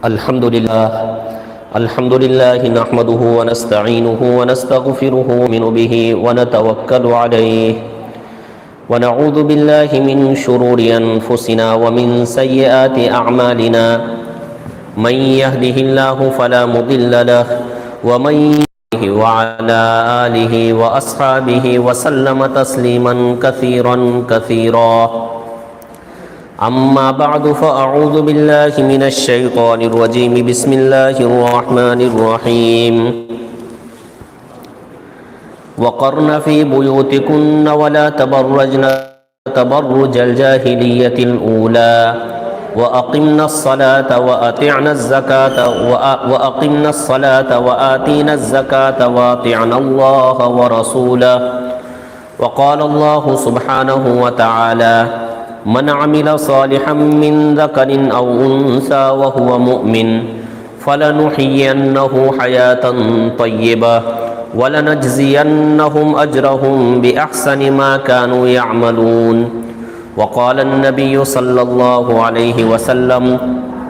الحمد لله نحمده ونستعينه ونستغفره ونؤمن به ونتوكل عليه ونعوذ بالله من شرور أنفسنا ومن سيئات أعمالنا من يهده الله فلا مضل له ومن يضلل وعلى آله وأصحابه وسلم تسليما كثيرا أما بعد فأعوذ بالله من الشيطان الرجيم بسم الله الرحمن الرحيم وقرن في بيوتكن ولا تبرجن تبرج الجاهلية الأولى وأقمنا الصلاة وآتينا الزكاة وأطعنا الله ورسوله وقال الله سبحانه وتعالى من عمل صالحا من ذكر أو أنثى وهو مؤمن فلنحيينه حياة طيبة ولنجزينهم أجرهم بأحسن ما كانوا يعملون وقال النبي صلى الله عليه وسلم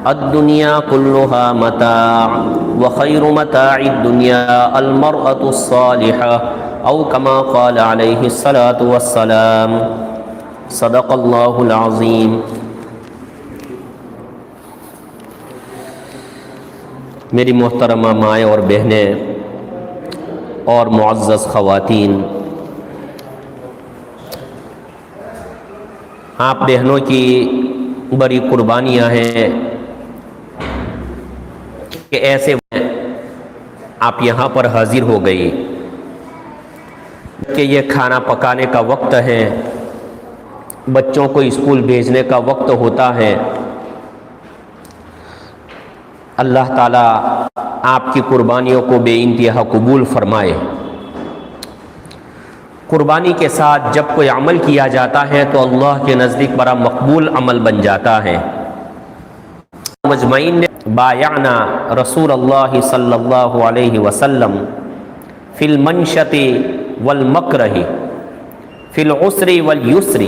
الدنيا كلها متاع وخير متاع الدنيا المرأة الصالحة أو كما قال عليه الصلاة والسلام صدق اللہ العظیم۔ میری محترمہ مائیں اور بہنیں اور معزز خواتین، آپ بہنوں کی بڑی قربانیاں ہیں کہ ایسے آپ یہاں پر حاضر ہو گئی کہ یہ کھانا پکانے کا وقت ہے، بچوں کو اسکول بھیجنے کا وقت ہوتا ہے۔ اللہ تعالیٰ آپ کی قربانیوں کو بے انتہا قبول فرمائے۔ قربانی کے ساتھ جب کوئی عمل کیا جاتا ہے تو اللہ کے نزدیک بڑا مقبول عمل بن جاتا ہے۔ مجمعین نے بایعنا رسول اللہ صلی اللہ علیہ وسلم فی المنشط والمکرہ فی العسر والیسر،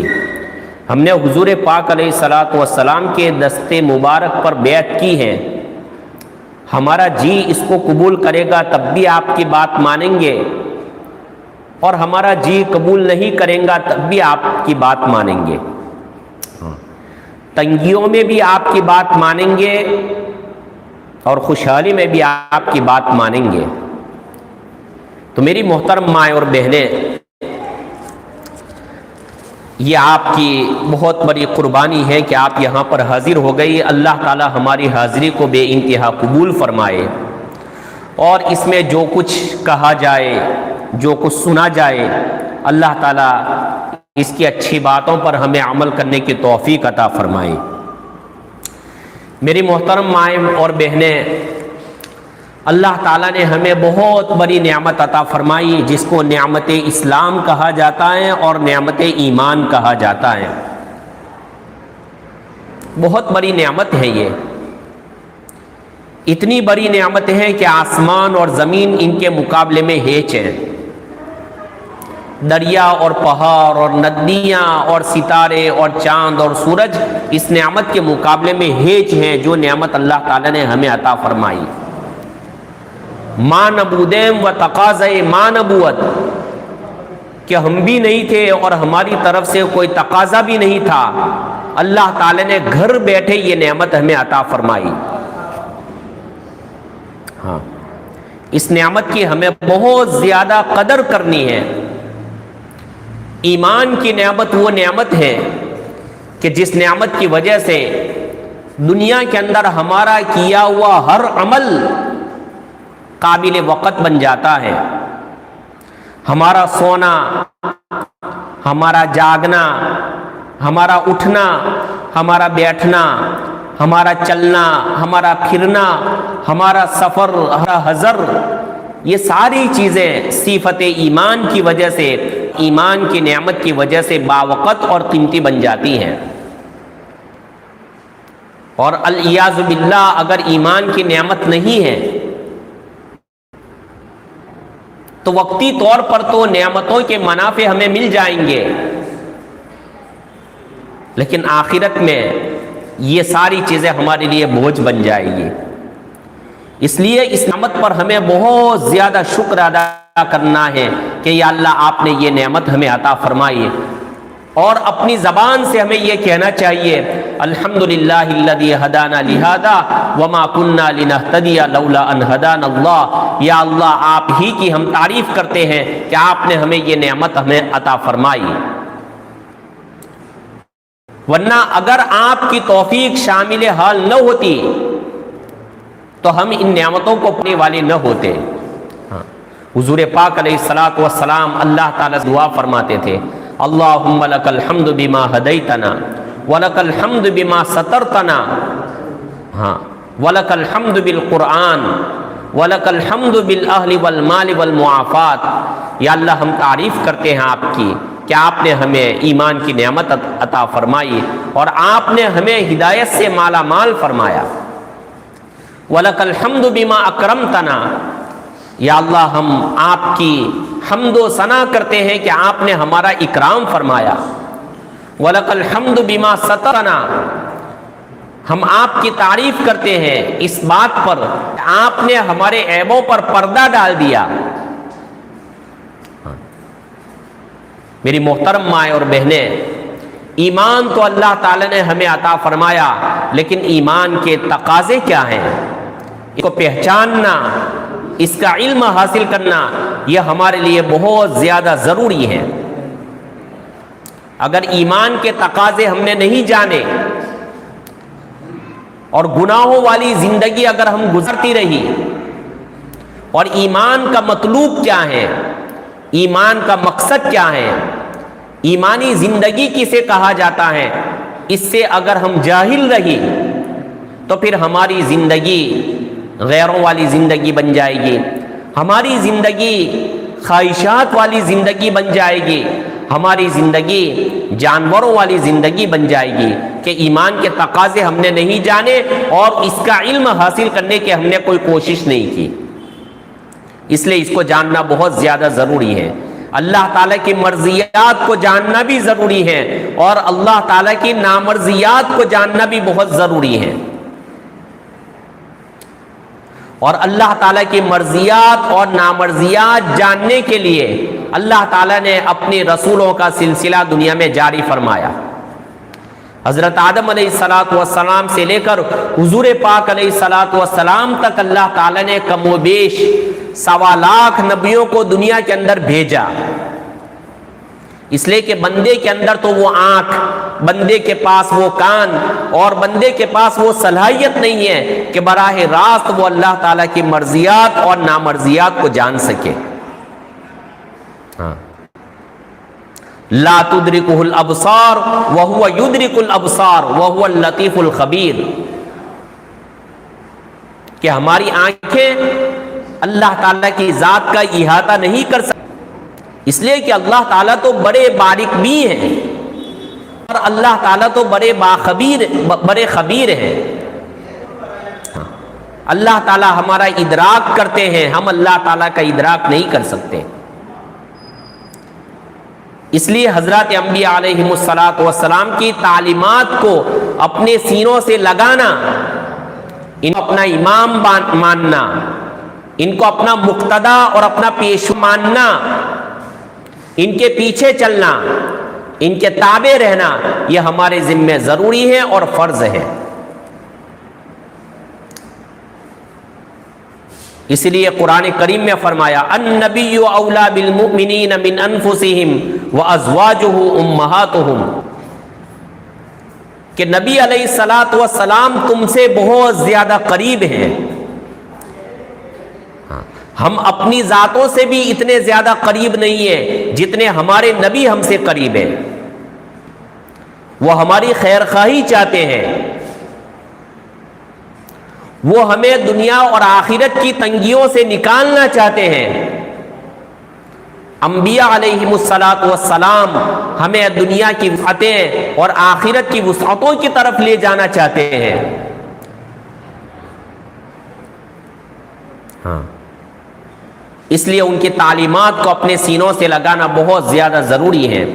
ہم نے حضور پاک علیہ الصلوۃ والسلام کے دستے مبارک پر بیعت کی ہے، ہمارا جی اس کو قبول کرے گا تب بھی آپ کی بات مانیں گے، اور ہمارا جی قبول نہیں کریں گا تب بھی آپ کی بات مانیں گے، تنگیوں میں بھی آپ کی بات مانیں گے اور خوشحالی میں بھی آپ کی بات مانیں گے۔ تو میری محترم مائیں اور بہنیں، یہ آپ کی بہت بڑی قربانی ہے کہ آپ یہاں پر حاضر ہو گئی۔ اللہ تعالی ہماری حاضری کو بے انتہا قبول فرمائے، اور اس میں جو کچھ کہا جائے، جو کچھ سنا جائے، اللہ تعالی اس کی اچھی باتوں پر ہمیں عمل کرنے کی توفیق عطا فرمائے۔ میری محترم مائیں اور بہنیں، اللہ تعالیٰ نے ہمیں بہت بڑی نعمت عطا فرمائی جس کو نعمت اسلام کہا جاتا ہے اور نعمت ایمان کہا جاتا ہے۔ بہت بڑی نعمت ہے یہ، اتنی بڑی نعمت ہے کہ آسمان اور زمین ان کے مقابلے میں ہیچ ہیں۔ دریا اور پہاڑ اور ندیاں اور ستارے اور چاند اور سورج اس نعمت کے مقابلے میں ہیچ ہیں جو نعمت اللہ تعالیٰ نے ہمیں عطا فرمائی۔ ماں نبودیم و تقاضۂ ماں نبوت، کہ ہم بھی نہیں تھے اور ہماری طرف سے کوئی تقاضا بھی نہیں تھا، اللہ تعالی نے گھر بیٹھے یہ نعمت ہمیں عطا فرمائی۔ ہاں، اس نعمت کی ہمیں بہت زیادہ قدر کرنی ہے۔ ایمان کی نعمت وہ نعمت ہے کہ جس نعمت کی وجہ سے دنیا کے اندر ہمارا کیا ہوا ہر عمل قابل وقت بن جاتا ہے۔ ہمارا سونا، ہمارا جاگنا، ہمارا اٹھنا، ہمارا بیٹھنا، ہمارا چلنا، ہمارا پھرنا، ہمارا سفر، ہمارا حضر، یہ ساری چیزیں صفت ایمان کی وجہ سے، ایمان کی نعمت کی وجہ سے باوقت اور قیمتی بن جاتی ہیں۔ اور الیاذ باللہ اگر ایمان کی نعمت نہیں ہے تو وقتی طور پر تو نعمتوں کے منافع ہمیں مل جائیں گے، لیکن آخرت میں یہ ساری چیزیں ہمارے لیے بوجھ بن جائے گی۔ اس لیے اس نعمت پر ہمیں بہت زیادہ شکر ادا کرنا ہے کہ یا اللہ آپ نے یہ نعمت ہمیں عطا فرمائی، اور اپنی زبان سے ہمیں یہ کہنا چاہیے الحمدللہ الذی ہدانا لہذا وما کنا لنہتدی لولا ان ہدانا اللہ، یا اللہ آپ ہی کی ہم تعریف کرتے ہیں کہ آپ نے ہمیں یہ نعمت ہمیں عطا فرمائی، ورنہ اگر آپ کی توفیق شامل حال نہ ہوتی تو ہم ان نعمتوں کو پانے والے نہ ہوتے۔ حضور پاک علیہ الصلوۃ والسلام اللہ تعالیٰ سے دعا فرماتے تھے اللہم لک الحمد بما ہدیتنا ولک الحمد بما سترتنا ولک الحمد بالقرآن ولک الحمد بالاہل والمال والمعافات، یا اللہ ہم تعریف کرتے ہیں آپ کی کہ آپ نے ہمیں ایمان کی نعمت عطا فرمائی اور آپ نے ہمیں ہدایت سے مالا مال فرمایا، وَلَكَ الْحَمْدُ بِمَا أَكْرَمْتَنَا، یا اللہ ہم آپ کی حمد و ثنا کرتے ہیں کہ آپ نے ہمارا اکرام فرمایا، وَلَكَ الْحَمْدُ بِمَا سَتَرَنَا، ہم آپ کی تعریف کرتے ہیں اس بات پر کہ آپ نے ہمارے عیبوں پر پردہ ڈال دیا۔ میری محترم مائیں اور بہنیں، ایمان تو اللہ تعالیٰ نے ہمیں عطا فرمایا، لیکن ایمان کے تقاضے کیا ہیں؟ اس کو پہچاننا، اس کا علم حاصل کرنا، یہ ہمارے لیے بہت زیادہ ضروری ہے۔ اگر ایمان کے تقاضے ہم نے نہیں جانے اور گناہوں والی زندگی اگر ہم گزرتی رہی، اور ایمان کا مطلوب کیا ہے، ایمان کا مقصد کیا ہے، ایمانی زندگی کسے کہا جاتا ہے، اس سے اگر ہم جاہل رہی تو پھر ہماری زندگی غیروں والی زندگی بن جائے گی، ہماری زندگی خواہشات والی زندگی بن جائے گی، ہماری زندگی جانوروں والی زندگی بن جائے گی کہ ایمان کے تقاضے ہم نے نہیں جانے اور اس کا علم حاصل کرنے کی ہم نے کوئی کوشش نہیں کی۔ اس لیے اس کو جاننا بہت زیادہ ضروری ہے۔ اللہ تعالیٰ کی مرضیات کو جاننا بھی ضروری ہے اور اللہ تعالیٰ کی نامرضیات کو جاننا بھی بہت ضروری ہے۔ اور اللہ تعالیٰ کی مرضیات اور نامرضیات جاننے کے لیے اللہ تعالیٰ نے اپنے رسولوں کا سلسلہ دنیا میں جاری فرمایا۔ حضرت آدم علیہ السلام سے لے کر حضور پاک علیہ السلام تک اللہ تعالیٰ نے کم و بیش 1.25 لاکھ نبیوں کو دنیا کے اندر بھیجا، اس لیے کہ بندے کے اندر تو وہ آنکھ، بندے کے پاس وہ کان اور بندے کے پاس وہ صلاحیت نہیں ہے کہ براہ راست وہ اللہ تعالیٰ کی مرضیات اور نامرضیات کو جان سکے۔ لا تدرکہ الابصار وہو یدرک الابصار وہو اللطیف الخبیر، کہ ہماری آنکھیں اللہ تعالیٰ کی ذات کا احاطہ نہیں کر سکتی، اس لیے کہ اللہ تعالیٰ تو بڑے باریک بھی ہیں اور اللہ تعالیٰ تو بڑے خبیر ہیں۔ اللہ تعالیٰ ہمارا ادراک کرتے ہیں، ہم اللہ تعالیٰ کا ادراک نہیں کر سکتے۔ اس لیے حضرات انبیاء علیہم السلام کی تعلیمات کو اپنے سینوں سے لگانا، ان کو اپنا امام ماننا، ان کو اپنا مقتدا اور اپنا پیشوا ماننا، ان کے پیچھے چلنا، ان کے تابع رہنا، یہ ہمارے ذمہ ضروری ہے اور فرض ہے۔ اس لیے قرآن کریم میں فرمایا النبی اولا بالمؤمنین من انفسہم وازواجہ امہاتہم، کہ نبی علیہ السلام تم سے بہت زیادہ قریب ہیں، ہم اپنی ذاتوں سے بھی اتنے زیادہ قریب نہیں ہیں جتنے ہمارے نبی ہم سے قریب ہیں۔ وہ ہماری خیر خواہی چاہتے ہیں، وہ ہمیں دنیا اور آخرت کی تنگیوں سے نکالنا چاہتے ہیں۔ انبیاء علیہم السلام ہمیں دنیا کی وسعتیں اور آخرت کی وسعتوں کی طرف لے جانا چاہتے ہیں۔ اس لیے ان کی تعلیمات کو اپنے سینوں سے لگانا بہت زیادہ ضروری ہے۔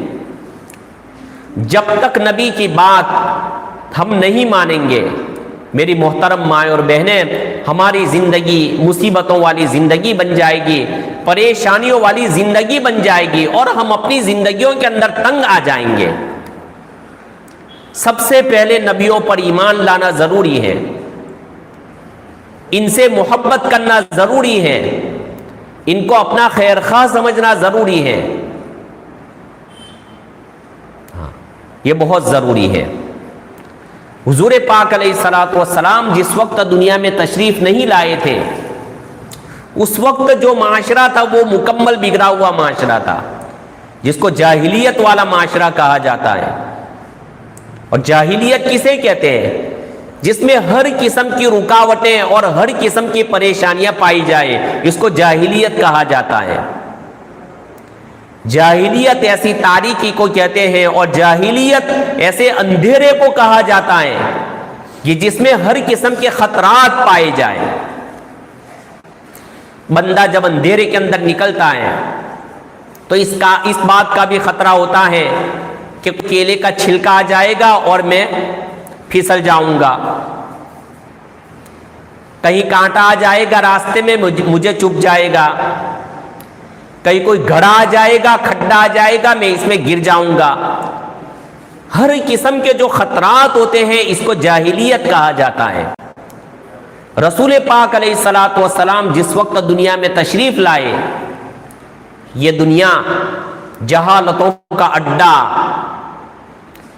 جب تک نبی کی بات ہم نہیں مانیں گے، میری محترم مائیں اور بہنیں، ہماری زندگی مصیبتوں والی زندگی بن جائے گی، پریشانیوں والی زندگی بن جائے گی، اور ہم اپنی زندگیوں کے اندر تنگ آ جائیں گے۔ سب سے پہلے نبیوں پر ایمان لانا ضروری ہے، ان سے محبت کرنا ضروری ہے، ان کو اپنا خیر خواہ سمجھنا ضروری ہے، یہ بہت ضروری ہے۔ حضور پاک علیہ الصلوۃ والسلام جس وقت دنیا میں تشریف نہیں لائے تھے، اس وقت جو معاشرہ تھا وہ مکمل بگڑا ہوا معاشرہ تھا، جس کو جاہلیت والا معاشرہ کہا جاتا ہے۔ اور جاہلیت کسے کہتے ہیں؟ جس میں ہر قسم کی رکاوٹیں اور ہر قسم کی پریشانیاں پائی جائے، اس کو جاہلیت کہا جاتا ہے۔ جاہلیت ایسی تاریکی کو کہتے ہیں، اور جاہلیت ایسے اندھیرے کو کہا جاتا ہے کہ جس میں ہر قسم کے خطرات پائے جائیں۔ بندہ جب اندھیرے کے اندر نکلتا ہے تو اس بات کا بھی خطرہ ہوتا ہے کہ کیلے کا چھلکا آ جائے گا اور میں پھسل جاؤں گا، کہیں کانٹا آ جائے گا راستے میں مجھے چبھ جائے گا، کہیں کوئی گھڑا آ جائے گا، کھڈا آ جائے گا، میں اس میں گر جاؤں گا۔ ہر قسم کے جو خطرات ہوتے ہیں اس کو جاہلیت کہا جاتا ہے۔ رسول پاک علیہ الصلوۃ والسلام جس وقت دنیا میں تشریف لائے، یہ دنیا جہالتوں کا اڈا،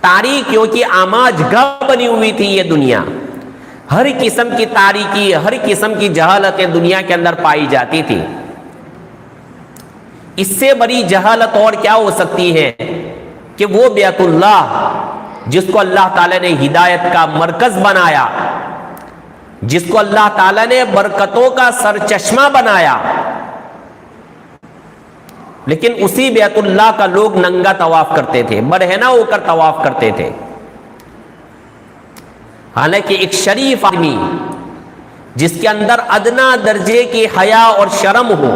تاریکیوں کی آماج گاہ بنی ہوئی تھی۔ یہ دنیا ہر قسم کی تاریکی، ہر قسم کی جہالتیں دنیا کے اندر پائی جاتی تھی۔ اس سے بڑی جہالت اور کیا ہو سکتی ہے کہ وہ بیت اللہ جس کو اللہ تعالیٰ نے ہدایت کا مرکز بنایا، جس کو اللہ تعالیٰ نے برکتوں کا سرچشمہ بنایا، لیکن اسی بیت اللہ کا لوگ ننگا طواف کرتے تھے، برہنہ ہو کر طواف کرتے تھے۔ حالانکہ ایک شریف آدمی جس کے اندر ادنا درجے کی حیا اور شرم ہو،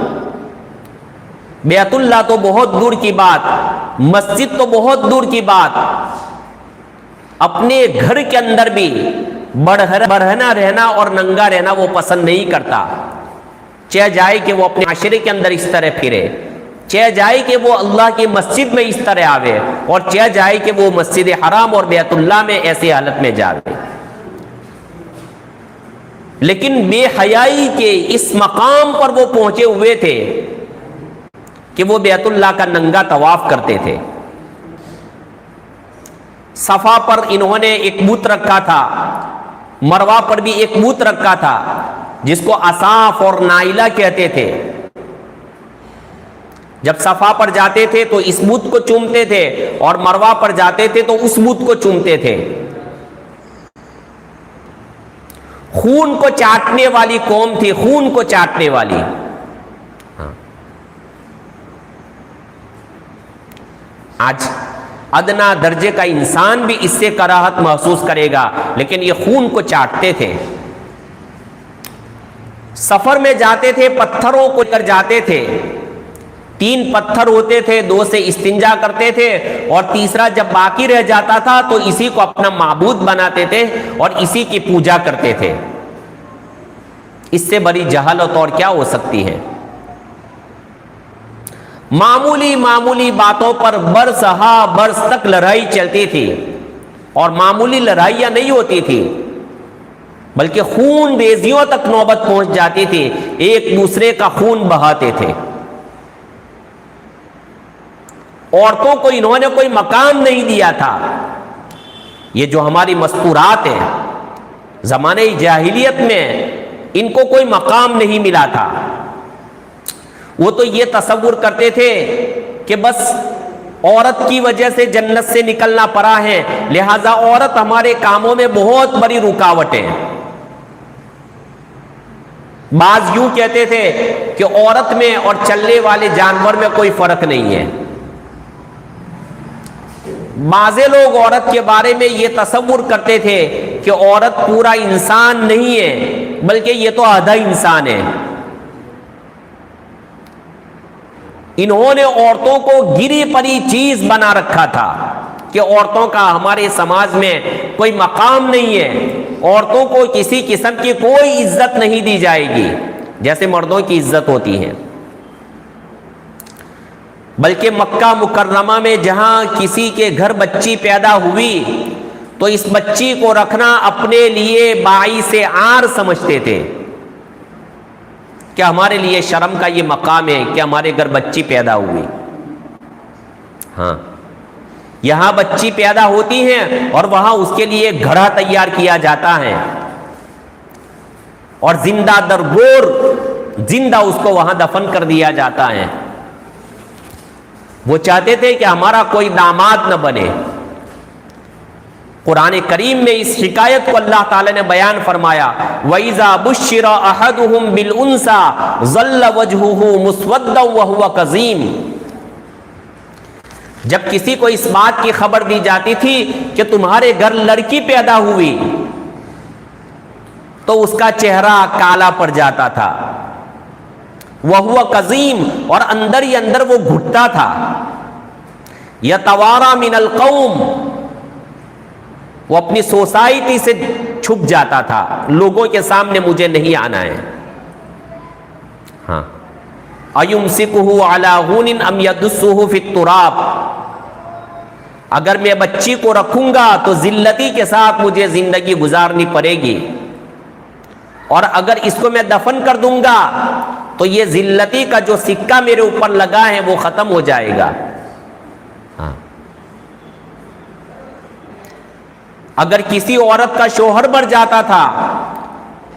بیت اللہ تو بہت دور کی بات، مسجد تو بہت دور کی بات، اپنے گھر کے اندر بھی برہنہ رہنا اور ننگا رہنا وہ پسند نہیں کرتا۔ چاہے جائے کہ وہ اپنے معاشرے کے اندر اس طرح پھرے، چاہے جائے کہ وہ اللہ کی مسجد میں اس طرح آوے، اور چاہے جائے کہ وہ مسجد حرام اور بیت اللہ میں ایسی حالت میں جاوے۔ لیکن بے حیائی کے اس مقام پر وہ پہنچے ہوئے تھے کہ وہ بیت اللہ کا ننگا طواف کرتے تھے۔ صفا پر انہوں نے ایک بت رکھا تھا، مروہ پر بھی ایک بت رکھا تھا جس کو اصاف اور نائلہ کہتے تھے۔ جب صفا پر جاتے تھے تو اس بت کو چومتے تھے، اور مروہ پر جاتے تھے تو اس بت کو چومتے تھے۔ خون کو چاٹنے والی قوم تھی، خون کو چاٹنے والی۔ آج ادنا درجے کا انسان بھی اس سے کراہت محسوس کرے گا، لیکن یہ خون کو چاٹتے تھے۔ سفر میں جاتے تھے، پتھروں کو کر جاتے تھے، 3 پتھر ہوتے تھے، 2 سے استنجا کرتے تھے، اور تیسرا جب باقی رہ جاتا تھا تو اسی کو اپنا معبود بناتے تھے اور اسی کی پوجا کرتے تھے۔ اس سے بڑی جہالت اور کیا ہو سکتی ہے؟ معمولی باتوں پر برس ہا برس تک لڑائی چلتی تھی، اور معمولی لڑائیاں نہیں ہوتی تھی بلکہ خون ریزیوں تک نوبت پہنچ جاتی تھی، ایک دوسرے کا خون بہاتے تھے۔ عورتوں کو انہوں نے کوئی مقام نہیں دیا تھا۔ یہ جو ہماری مستورات ہیں، زمانے جاہلیت میں ان کو کوئی مقام نہیں ملا تھا۔ وہ تو یہ تصور کرتے تھے کہ بس عورت کی وجہ سے جنت سے نکلنا پڑا ہے، لہذا عورت ہمارے کاموں میں بہت بڑی رکاوٹ ہے۔ بعض یوں کہتے تھے کہ عورت میں اور چلنے والے جانور میں کوئی فرق نہیں ہے۔ بعض لوگ عورت کے بارے میں یہ تصور کرتے تھے کہ عورت پورا انسان نہیں ہے بلکہ یہ تو آدھا انسان ہے۔ انہوں نے عورتوں کو گری پڑی چیز بنا رکھا تھا کہ عورتوں کا ہمارے سماج میں کوئی مقام نہیں ہے۔ عورتوں کو کسی قسم کی کوئی عزت نہیں دی جائے گی جیسے مردوں کی عزت ہوتی ہے، بلکہ مکہ مکرمہ میں جہاں کسی کے گھر بچی پیدا ہوئی تو اس بچی کو رکھنا اپنے لیے باعث عار سمجھتے تھے کہ ہمارے لیے شرم کا یہ مقام ہے کہ ہمارے گھر بچی پیدا ہوئی۔ ہاں، یہاں بچی پیدا ہوتی ہیں اور وہاں اس کے لیے گھڑا تیار کیا جاتا ہے اور زندہ درگور زندہ اس کو وہاں دفن کر دیا جاتا ہے۔ وہ چاہتے تھے کہ ہمارا کوئی داماد نہ بنے۔ قرآن کریم میں اس حکایت کو اللہ تعالی نے بیان فرمایا، وَإِذَا بُشِّرَ أَحَدُهُمْ بِالْأُنْثَى ظَلَّ وَجْهُهُ مُسْوَدًّا وَهُوَ كَظِيمٌ۔ جب کسی کو اس بات کی خبر دی جاتی تھی کہ تمہارے گھر لڑکی پیدا ہوئی تو اس کا چہرہ کالا پڑ جاتا تھا، وَهُوَ كَظِيمٌ، اور اندر ہی اندر وہ گھٹتا تھا، يَتَوَارَى مِنَ الْقَوْمِ، وہ اپنی سوسائٹی سے چھپ جاتا تھا، لوگوں کے سامنے مجھے نہیں آنا ہے۔ ہاں، أَيُمْسِكُهُ عَلَى هُونٍ أَمْ يَدُسُّهُ فِي التُّرَابِ، اگر میں بچی کو رکھوں گا تو ذلتی کے ساتھ مجھے زندگی گزارنی پڑے گی، اور اگر اس کو میں دفن کر دوں گا تو یہ ذلتی کا جو سکہ میرے اوپر لگا ہے وہ ختم ہو جائے گا۔ ہاں، اگر کسی عورت کا شوہر مر جاتا تھا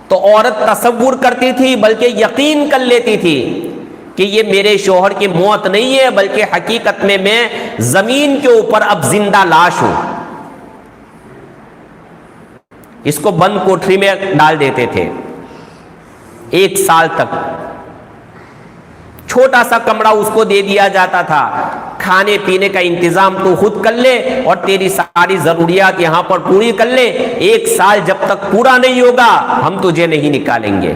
تو عورت تصور کرتی تھی، بلکہ یقین کر لیتی تھی کہ یہ میرے شوہر کی موت نہیں ہے، بلکہ حقیقت میں زمین کے اوپر اب زندہ لاش ہوں۔ اس کو بند کوٹری میں ڈال دیتے تھے 1 سال تک، چھوٹا سا کمرہ اس کو دے دیا جاتا تھا، کھانے پینے کا انتظام تو خود کر لے اور تیری ساری ضروریات یہاں پر پوری کر لے، 1 سال جب تک پورا نہیں ہوگا ہم تجھے نہیں نکالیں گے۔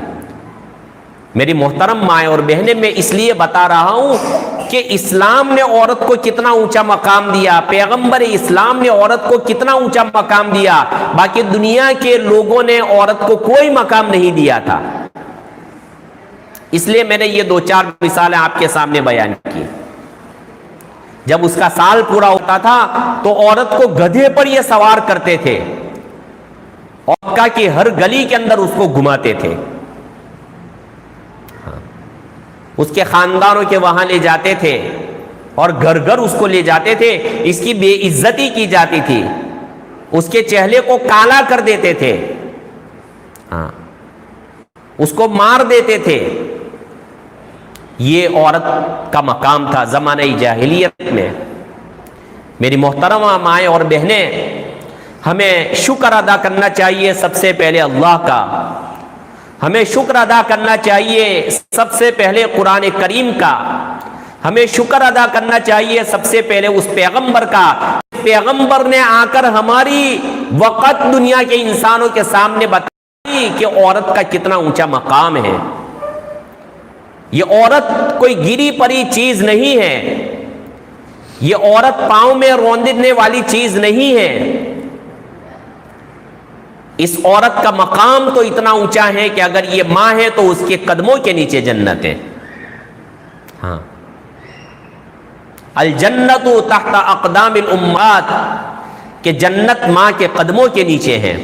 میری محترم مائیں اور بہنیں، میں اس لیے بتا رہا ہوں کہ اسلام نے عورت کو کتنا اونچا مقام دیا، پیغمبر اسلام نے عورت کو کتنا اونچا مقام دیا، باقی دنیا کے لوگوں نے عورت کو کوئی مقام نہیں دیا تھا۔ اس لیے میں نے یہ 2-4 مثالیں آپ کے سامنے بیان کی۔ جب اس کا سال پورا ہوتا تھا تو عورت کو گدھے پر یہ سوار کرتے تھے اور مکہ کی ہر گلی کے اندر اس کو گھماتے تھے، اس کے خاندانوں کے وہاں لے جاتے تھے اور گھر گھر اس کو لے جاتے تھے، اس کی بے عزتی کی جاتی تھی، اس کے چہرے کو کالا کر دیتے تھے، ہاں، اس کو مار دیتے تھے۔ یہ عورت کا مقام تھا زمانہ جاہلیت میں۔ میری محترمہ مائیں اور بہنیں، ہمیں شکر ادا کرنا چاہیے سب سے پہلے اللہ کا، ہمیں شکر ادا کرنا چاہیے سب سے پہلے قرآن کریم کا، ہمیں شکر ادا کرنا چاہیے سب سے پہلے اس پیغمبر کا۔ پیغمبر نے آ کر ہماری وقت دنیا کے انسانوں کے سامنے بتائی کہ عورت کا کتنا اونچا مقام ہے۔ یہ عورت کوئی گری پڑی چیز نہیں ہے، یہ عورت پاؤں میں روندنے والی چیز نہیں ہے۔ اس عورت کا مقام تو اتنا اونچا ہے کہ اگر یہ ماں ہے تو اس کے قدموں کے نیچے جنت ہے۔ ہاں، الجنت تحت اقدام الامہات، کہ جنت ماں کے قدموں کے نیچے ہے۔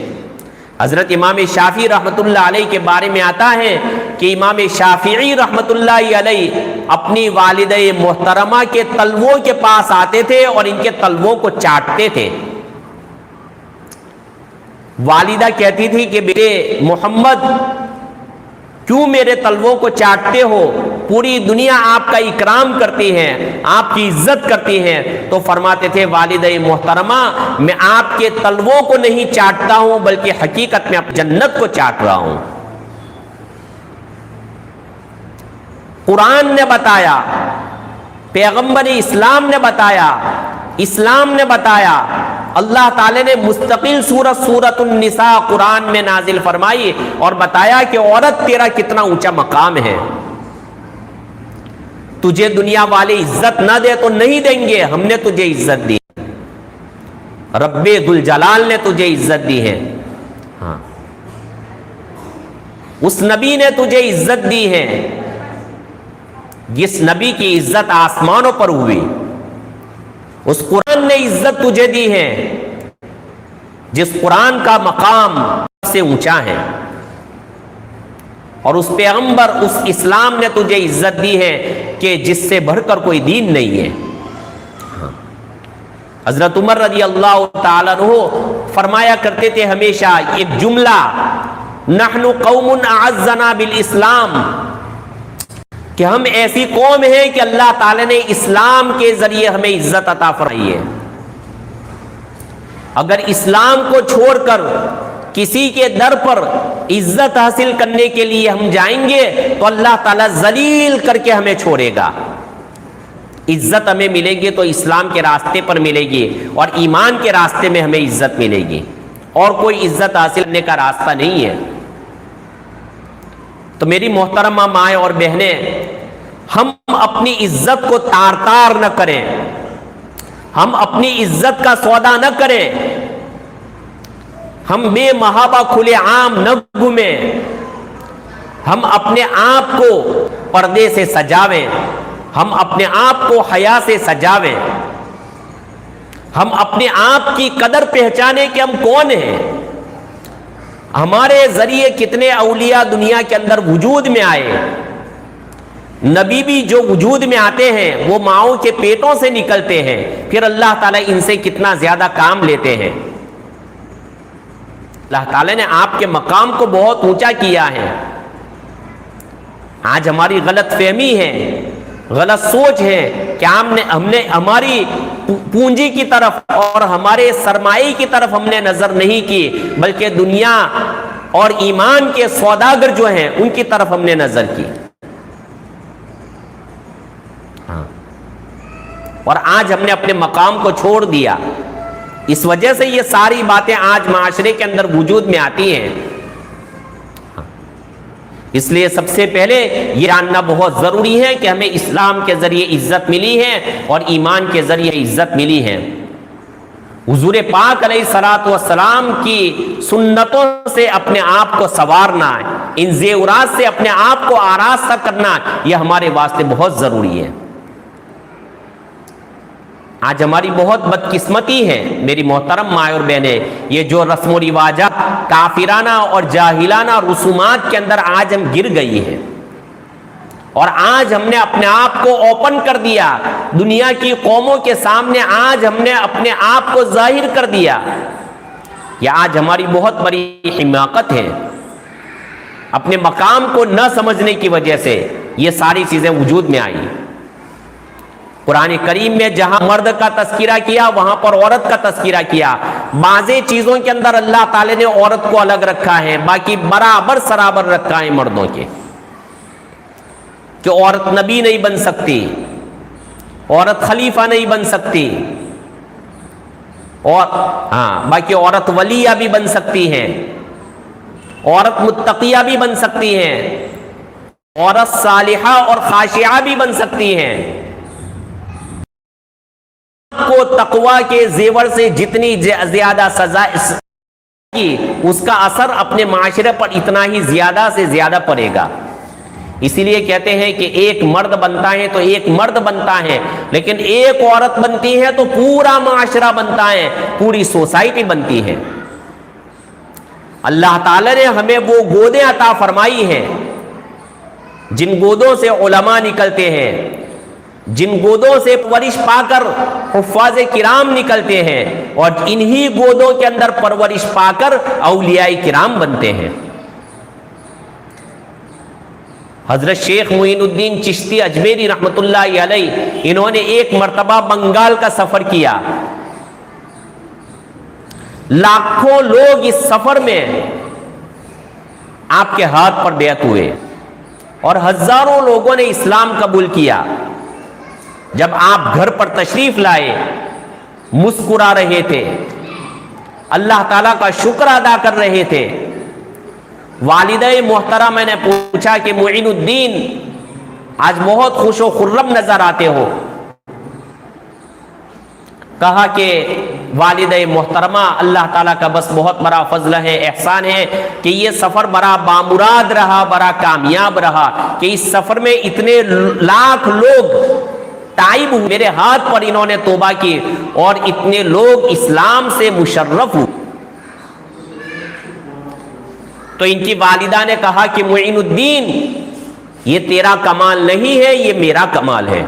حضرت امام شافعی رحمۃ اللہ علیہ کے بارے میں آتا ہے کہ امام شافعی رحمۃ اللہ علیہ اپنی والدہ محترمہ کے تلووں کے پاس آتے تھے اور ان کے تلووں کو چاٹتے تھے۔ والدہ کہتی تھی کہ بیٹے محمد، کیوں میرے تلووں کو چاٹتے ہو؟ پوری دنیا آپ کا اکرام کرتی ہے، آپ کی عزت کرتی ہے۔ تو فرماتے تھے والدہ محترمہ، میں آپ کے تلووں کو نہیں چاٹتا ہوں بلکہ حقیقت میں جنت کو چاٹ رہا ہوں۔ قرآن نے بتایا، پیغمبر اسلام نے بتایا، اسلام نے بتایا، اللہ تعالی نے مستقل سورۃ النساء قرآن میں نازل فرمائی اور بتایا کہ عورت تیرا کتنا اونچا مقام ہے۔ تجھے دنیا والے عزت نہ دے تو نہیں دیں گے، ہم نے تجھے عزت دی، رب ذوالجلال نے تجھے عزت دی ہے۔ ہاں، اس نبی نے تجھے عزت دی ہے جس نبی کی عزت آسمانوں پر ہوئی، اس قرآن نے عزت تجھے دی ہے جس قرآن کا مقام سب سے اونچا ہے، اور اس پیغمبر، اس اسلام نے تجھے عزت دی ہے کہ جس سے بڑھ کر کوئی دین نہیں ہے۔ حضرت عمر رضی اللہ تعالیٰ عنہ فرمایا کرتے تھے ہمیشہ ایک جملہ، نحن قوم اعزنا بالاسلام، کہ ہم ایسی قوم ہیں کہ اللہ تعالیٰ نے اسلام کے ذریعے ہمیں عزت عطا فرمائی ہے۔ اگر اسلام کو چھوڑ کر کسی کے در پر عزت حاصل کرنے کے لیے ہم جائیں گے تو اللہ تعالیٰ ذلیل کر کے ہمیں چھوڑے گا۔ عزت ہمیں ملے گی تو اسلام کے راستے پر ملے گی، اور ایمان کے راستے میں ہمیں عزت ملے گی، اور کوئی عزت حاصل کرنے کا راستہ نہیں ہے۔ تو میری محترمہ مائیں اور بہنیں، ہم اپنی عزت کو تار تار نہ کریں، ہم اپنی عزت کا سودا نہ کریں، ہم بے محابہ کھلے عام نہ گھومیں، ہم اپنے آپ کو پردے سے سجاویں، ہم اپنے آپ کو حیا سے سجاویں، ہم اپنے آپ کی قدر پہچانے کہ ہم کون ہیں، ہمارے ذریعے کتنے اولیاء دنیا کے اندر وجود میں آئے۔ نبی بھی جو وجود میں آتے ہیں وہ ماؤں کے پیٹوں سے نکلتے ہیں، پھر اللہ تعالیٰ ان سے کتنا زیادہ کام لیتے ہیں۔ اللہ تعالیٰ نے آپ کے مقام کو بہت اونچا کیا ہے۔ آج ہماری غلط فہمی ہے، غلط سوچ ہے کہ ہم نے ہماری پونجی کی طرف اور ہمارے سرمائی کی طرف ہم نے نظر نہیں کی، بلکہ دنیا اور ایمان کے سوداگر جو ہیں ان کی طرف ہم نے نظر کی۔ اور آج ہم نے اپنے مقام کو چھوڑ دیا، اس وجہ سے یہ ساری باتیں آج معاشرے کے اندر وجود میں آتی ہیں۔ اس لیے سب سے پہلے یہ جاننا بہت ضروری ہے کہ ہمیں اسلام کے ذریعے عزت ملی ہے اور ایمان کے ذریعے عزت ملی ہے۔ حضور پاک علیہ الصلوۃ والسلام کی سنتوں سے اپنے آپ کو سنوارنا، ان زیورات سے اپنے آپ کو آراستہ کرنا، یہ ہمارے واسطے بہت ضروری ہے۔ آج ہماری بہت بدقسمتی ہے میری محترم مائیں اور بہنیں، یہ جو رسم و رواجات کافرانہ اور جاہلانہ رسومات کے اندر آج ہم گر گئی ہیں، اور آج ہم نے اپنے آپ کو اوپن کر دیا دنیا کی قوموں کے سامنے، آج ہم نے اپنے آپ کو ظاہر کر دیا۔ یہ آج ہماری بہت بڑی حماقت ہے، اپنے مقام کو نہ سمجھنے کی وجہ سے یہ ساری چیزیں وجود میں آئی۔ قرآن کریم میں جہاں مرد کا تذکرہ کیا وہاں پر عورت کا تذکرہ کیا۔ بعضی چیزوں کے اندر اللہ تعالی نے عورت کو الگ رکھا ہے، باقی برابر سرابر رکھا ہے مردوں کے، کہ عورت نبی نہیں بن سکتی، عورت خلیفہ نہیں بن سکتی، اور باقی عورت ولیہ بھی بن سکتی ہے، عورت متقیہ بھی بن سکتی ہے، عورت صالحہ اور خاشعہ بھی بن سکتی ہے۔ کو تقوی کے زیور سے جتنی زیادہ سزا کی، اس کا اثر اپنے معاشرے پر اتنا ہی زیادہ سے زیادہ پڑے گا۔ اسی لیے کہتے ہیں کہ ایک مرد بنتا ہے تو ایک مرد بنتا ہے، لیکن ایک عورت بنتی ہے تو پورا معاشرہ بنتا ہے، پوری سوسائٹی بنتی ہے۔ اللہ تعالی نے ہمیں وہ گودیں عطا فرمائی ہیں جن گودوں سے علماء نکلتے ہیں، جن گودوں سے پرورش پا کر حفاظ کرام نکلتے ہیں، اور انہی گودوں کے اندر پرورش پا کر اولیاء کرام بنتے ہیں۔ حضرت شیخ معین الدین چشتی اجمیری رحمۃ اللہ علیہ، انہوں نے ایک مرتبہ بنگال کا سفر کیا۔ لاکھوں لوگ اس سفر میں آپ کے ہاتھ پر بیعت ہوئے، اور ہزاروں لوگوں نے اسلام قبول کیا۔ جب آپ گھر پر تشریف لائے، مسکرا رہے تھے، اللہ تعالیٰ کا شکر ادا کر رہے تھے۔ والدہ محترمہ نے پوچھا کہ معین الدین آج بہت خوش و خرم نظر آتے ہو، کہا کہ والد محترمہ، اللہ تعالیٰ کا بس بہت بڑا فضل ہے، احسان ہے کہ یہ سفر بڑا بامراد رہا، بڑا کامیاب رہا، کہ اس سفر میں اتنے لاکھ لوگ تائب ہوئے، میرے ہاتھ پر انہوں نے توبہ کی، اور اتنے لوگ اسلام سے مشرف ہوئے۔ تو ان کی والدہ نے کہا کہ معین الدین، یہ تیرا کمال نہیں ہے، یہ میرا کمال ہے۔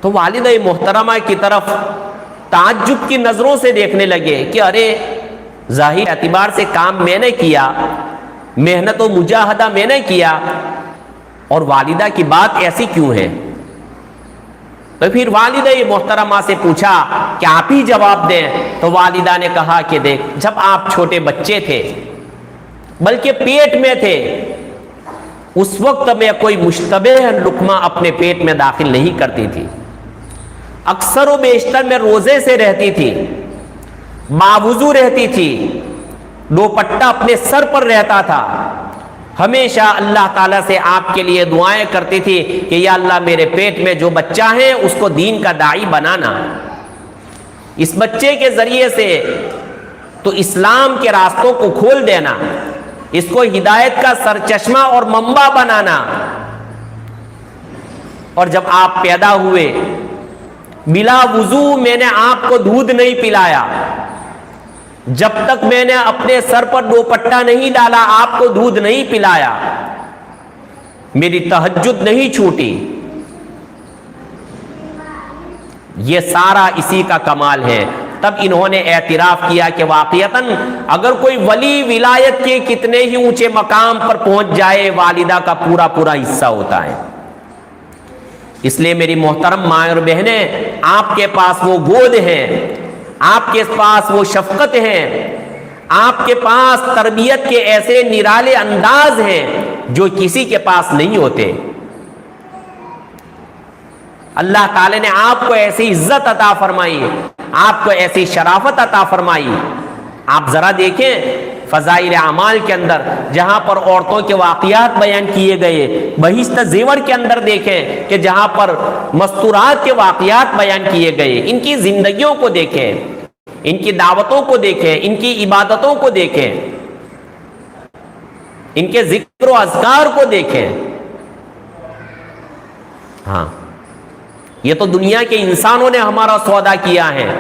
تو والدہ محترمہ کی طرف تعجب کی نظروں سے دیکھنے لگے کہ ارے، ظاہر اعتبار سے کام میں نے کیا، محنت و مجاہدہ میں نے کیا، اور والدہ کی بات ایسی کیوں ہے؟ تو پھر والدہ محترمہ سے پوچھا کہ آپ ہی جواب دیں۔ تو والدہ نے کہا کہ دیکھ، جب آپ چھوٹے بچے تھے، بلکہ پیٹ میں تھے، اس وقت میں کوئی مشتبہ لقمہ اپنے پیٹ میں داخل نہیں کرتی تھی، اکثر و بیشتر میں روزے سے رہتی تھی، باوضو رہتی تھی، دوپٹہ اپنے سر پر رہتا تھا، ہمیشہ اللہ تعالیٰ سے آپ کے لیے دعائیں کرتی تھی کہ یا اللہ، میرے پیٹ میں جو بچہ ہے اس کو دین کا داعی بنانا، اس بچے کے ذریعے سے تو اسلام کے راستوں کو کھول دینا، اس کو ہدایت کا سرچشمہ اور منبع بنانا۔ اور جب آپ پیدا ہوئے، بلا وضو میں نے آپ کو دودھ نہیں پلایا، جب تک میں نے اپنے سر پر دوپٹہ نہیں ڈالا آپ کو دودھ نہیں پلایا، میری تہجد نہیں چھوٹی۔ یہ سارا اسی کا کمال ہے۔ تب انہوں نے اعتراف کیا کہ واقعتاً اگر کوئی ولی ولایت کے کتنے ہی اونچے مقام پر پہنچ جائے، والدہ کا پورا پورا حصہ ہوتا ہے۔ اس لیے میری محترم ماں اور بہنیں، آپ کے پاس وہ گود ہے، آپ کے پاس وہ شفقت ہے، آپ کے پاس تربیت کے ایسے نرالے انداز ہیں جو کسی کے پاس نہیں ہوتے۔ اللہ تعالی نے آپ کو ایسی عزت عطا فرمائی، آپ کو ایسی شرافت عطا فرمائی۔ آپ ذرا دیکھیں فضائل اعمال کے اندر، جہاں پر عورتوں کے واقعات بیان کیے گئے، بہشت زیور کے اندر دیکھیں کہ جہاں پر مستورات کے واقعات بیان کیے گئے، ان کی زندگیوں کو دیکھیں، ان کی دعوتوں کو دیکھیں، ان کی عبادتوں کو دیکھیں، ان کے ذکر و اذکار کو دیکھیں۔ ہاں، یہ تو دنیا کے انسانوں نے ہمارا سودا کیا ہے،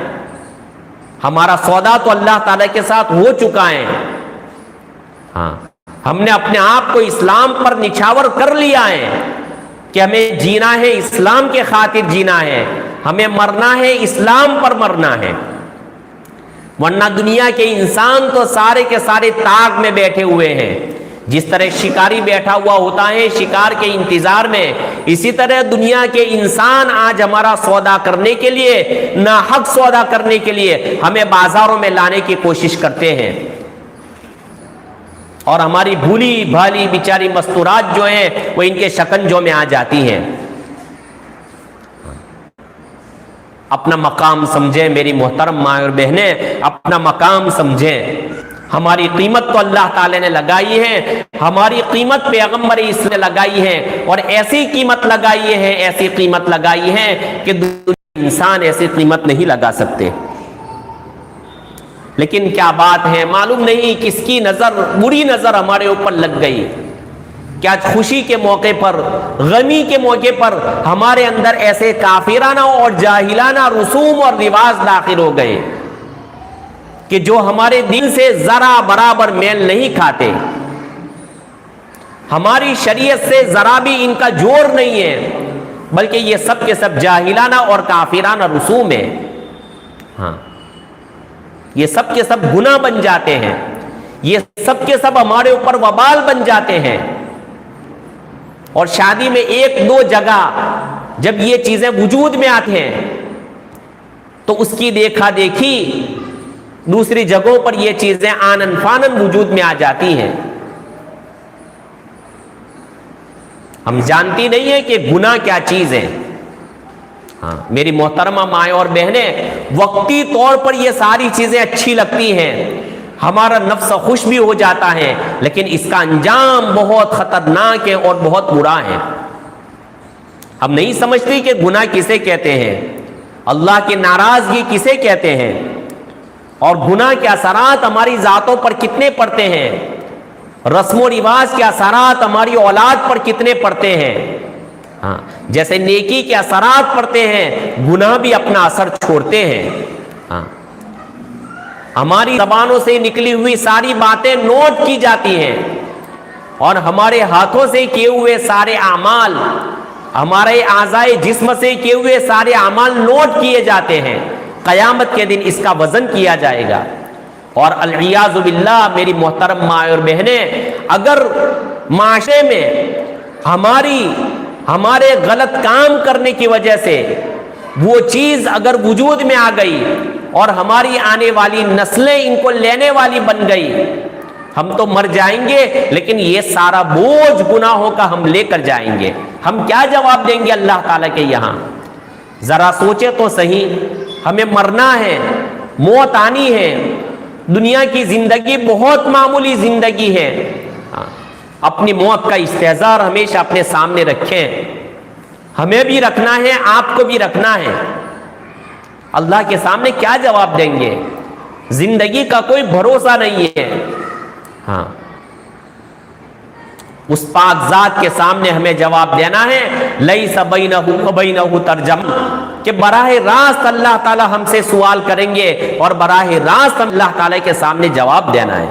ہمارا سودا تو اللہ تعالیٰ کے ساتھ ہو چکا ہے۔ ہاں، ہم نے اپنے آپ کو اسلام پر نچھاور کر لیا ہے کہ ہمیں جینا ہے، اسلام کے خاطر جینا ہے، ہمیں مرنا ہے، اسلام پر مرنا ہے۔ ورنہ دنیا کے انسان تو سارے کے سارے تاغ میں بیٹھے ہوئے ہیں۔ جس طرح شکاری بیٹھا ہوا ہوتا ہے شکار کے انتظار میں، اسی طرح دنیا کے انسان آج ہمارا سودا کرنے کے لیے، ناحق سودا کرنے کے لیے ہمیں بازاروں میں لانے کی کوشش کرتے ہیں، اور ہماری بھولی بھالی بیچاری مستورات جو ہیں وہ ان کے شکنجوں میں آ جاتی ہیں۔ اپنا مقام سمجھیں میری محترم ماں اور بہنیں، اپنا مقام سمجھیں۔ ہماری قیمت تو اللہ تعالی نے لگائی ہے، ہماری قیمت پیغمبر اس نے لگائی ہے، اور ایسی قیمت لگائی ہے، ایسی قیمت لگائی ہے کہ دنیا انسان ایسی قیمت نہیں لگا سکتے۔ لیکن کیا بات ہے، معلوم نہیں کس کی نظر، بری نظر ہمارے اوپر لگ گئی کہ آج خوشی کے موقع پر، غمی کے موقع پر ہمارے اندر ایسے کافرانہ اور جاہلانہ رسوم اور رواج داخل ہو گئے کہ جو ہمارے دین سے ذرا برابر میل نہیں کھاتے، ہماری شریعت سے ذرا بھی ان کا جوڑ نہیں ہے، بلکہ یہ سب کے سب جاہلانہ اور کافرانہ رسوم ہے۔ ہاں، یہ سب کے سب گناہ بن جاتے ہیں، یہ سب کے سب ہمارے اوپر وبال بن جاتے ہیں۔ اور شادی میں ایک دو جگہ جب یہ چیزیں وجود میں آتی ہیں تو اس کی دیکھا دیکھی دوسری جگہوں پر یہ چیزیں آنن فانن وجود میں آ جاتی ہیں۔ ہم جانتی نہیں ہیں کہ گناہ کیا چیز ہے۔ ہاں میری محترمہ مائیں اور بہنیں، وقتی طور پر یہ ساری چیزیں اچھی لگتی ہیں، ہمارا نفس خوش بھی ہو جاتا ہے، لیکن اس کا انجام بہت خطرناک ہے اور بہت برا ہے۔ ہم نہیں سمجھتے کہ گناہ کسے کہتے ہیں، اللہ کی ناراضگی کسے کہتے ہیں، اور گناہ کے اثرات ہماری ذاتوں پر کتنے پڑتے ہیں، رسم و رواج کے اثرات ہماری اولاد پر کتنے پڑتے ہیں۔ ہاں، جیسے نیکی کے اثرات پڑتے ہیں، گناہ بھی اپنا اثر چھوڑتے ہیں۔ ہاں، ہماری زبانوں سے نکلی ہوئی ساری باتیں نوٹ کی جاتی ہیں، اور ہمارے ہاتھوں سے کیے ہوئے سارے اعمال، ہمارے اعضائے جسم سے کیے ہوئے سارے اعمال نوٹ کیے جاتے ہیں۔ قیامت کے دن اس کا وزن کیا جائے گا۔ اور العیاذ باللہ میری محترم ماں اور بہنیں، اگر معاشرے میں ہمارے غلط کام کرنے کی وجہ سے وہ چیز اگر وجود میں آ گئی اور ہماری آنے والی نسلیں ان کو لینے والی بن گئی، ہم تو مر جائیں گے، لیکن یہ سارا بوجھ گناہوں کا ہم لے کر جائیں گے۔ ہم کیا جواب دیں گے اللہ تعالیٰ کے یہاں؟ ذرا سوچے تو صحیح، ہمیں مرنا ہے، موت آنی ہے، دنیا کی زندگی بہت معمولی زندگی ہے۔ اپنی موت کا استحضار ہمیشہ اپنے سامنے رکھیں، ہمیں بھی رکھنا ہے، آپ کو بھی رکھنا ہے۔ اللہ کے سامنے کیا جواب دیں گے؟ زندگی کا کوئی بھروسہ نہیں ہے۔ ہاں، اس پاک ذات کے سامنے ہمیں جواب دینا ہے، لیس بینہ و بینہ ترجمہ، کہ براہ راست اللہ تعالی ہم سے سوال کریں گے اور براہ راست اللہ تعالی کے سامنے جواب دینا ہے۔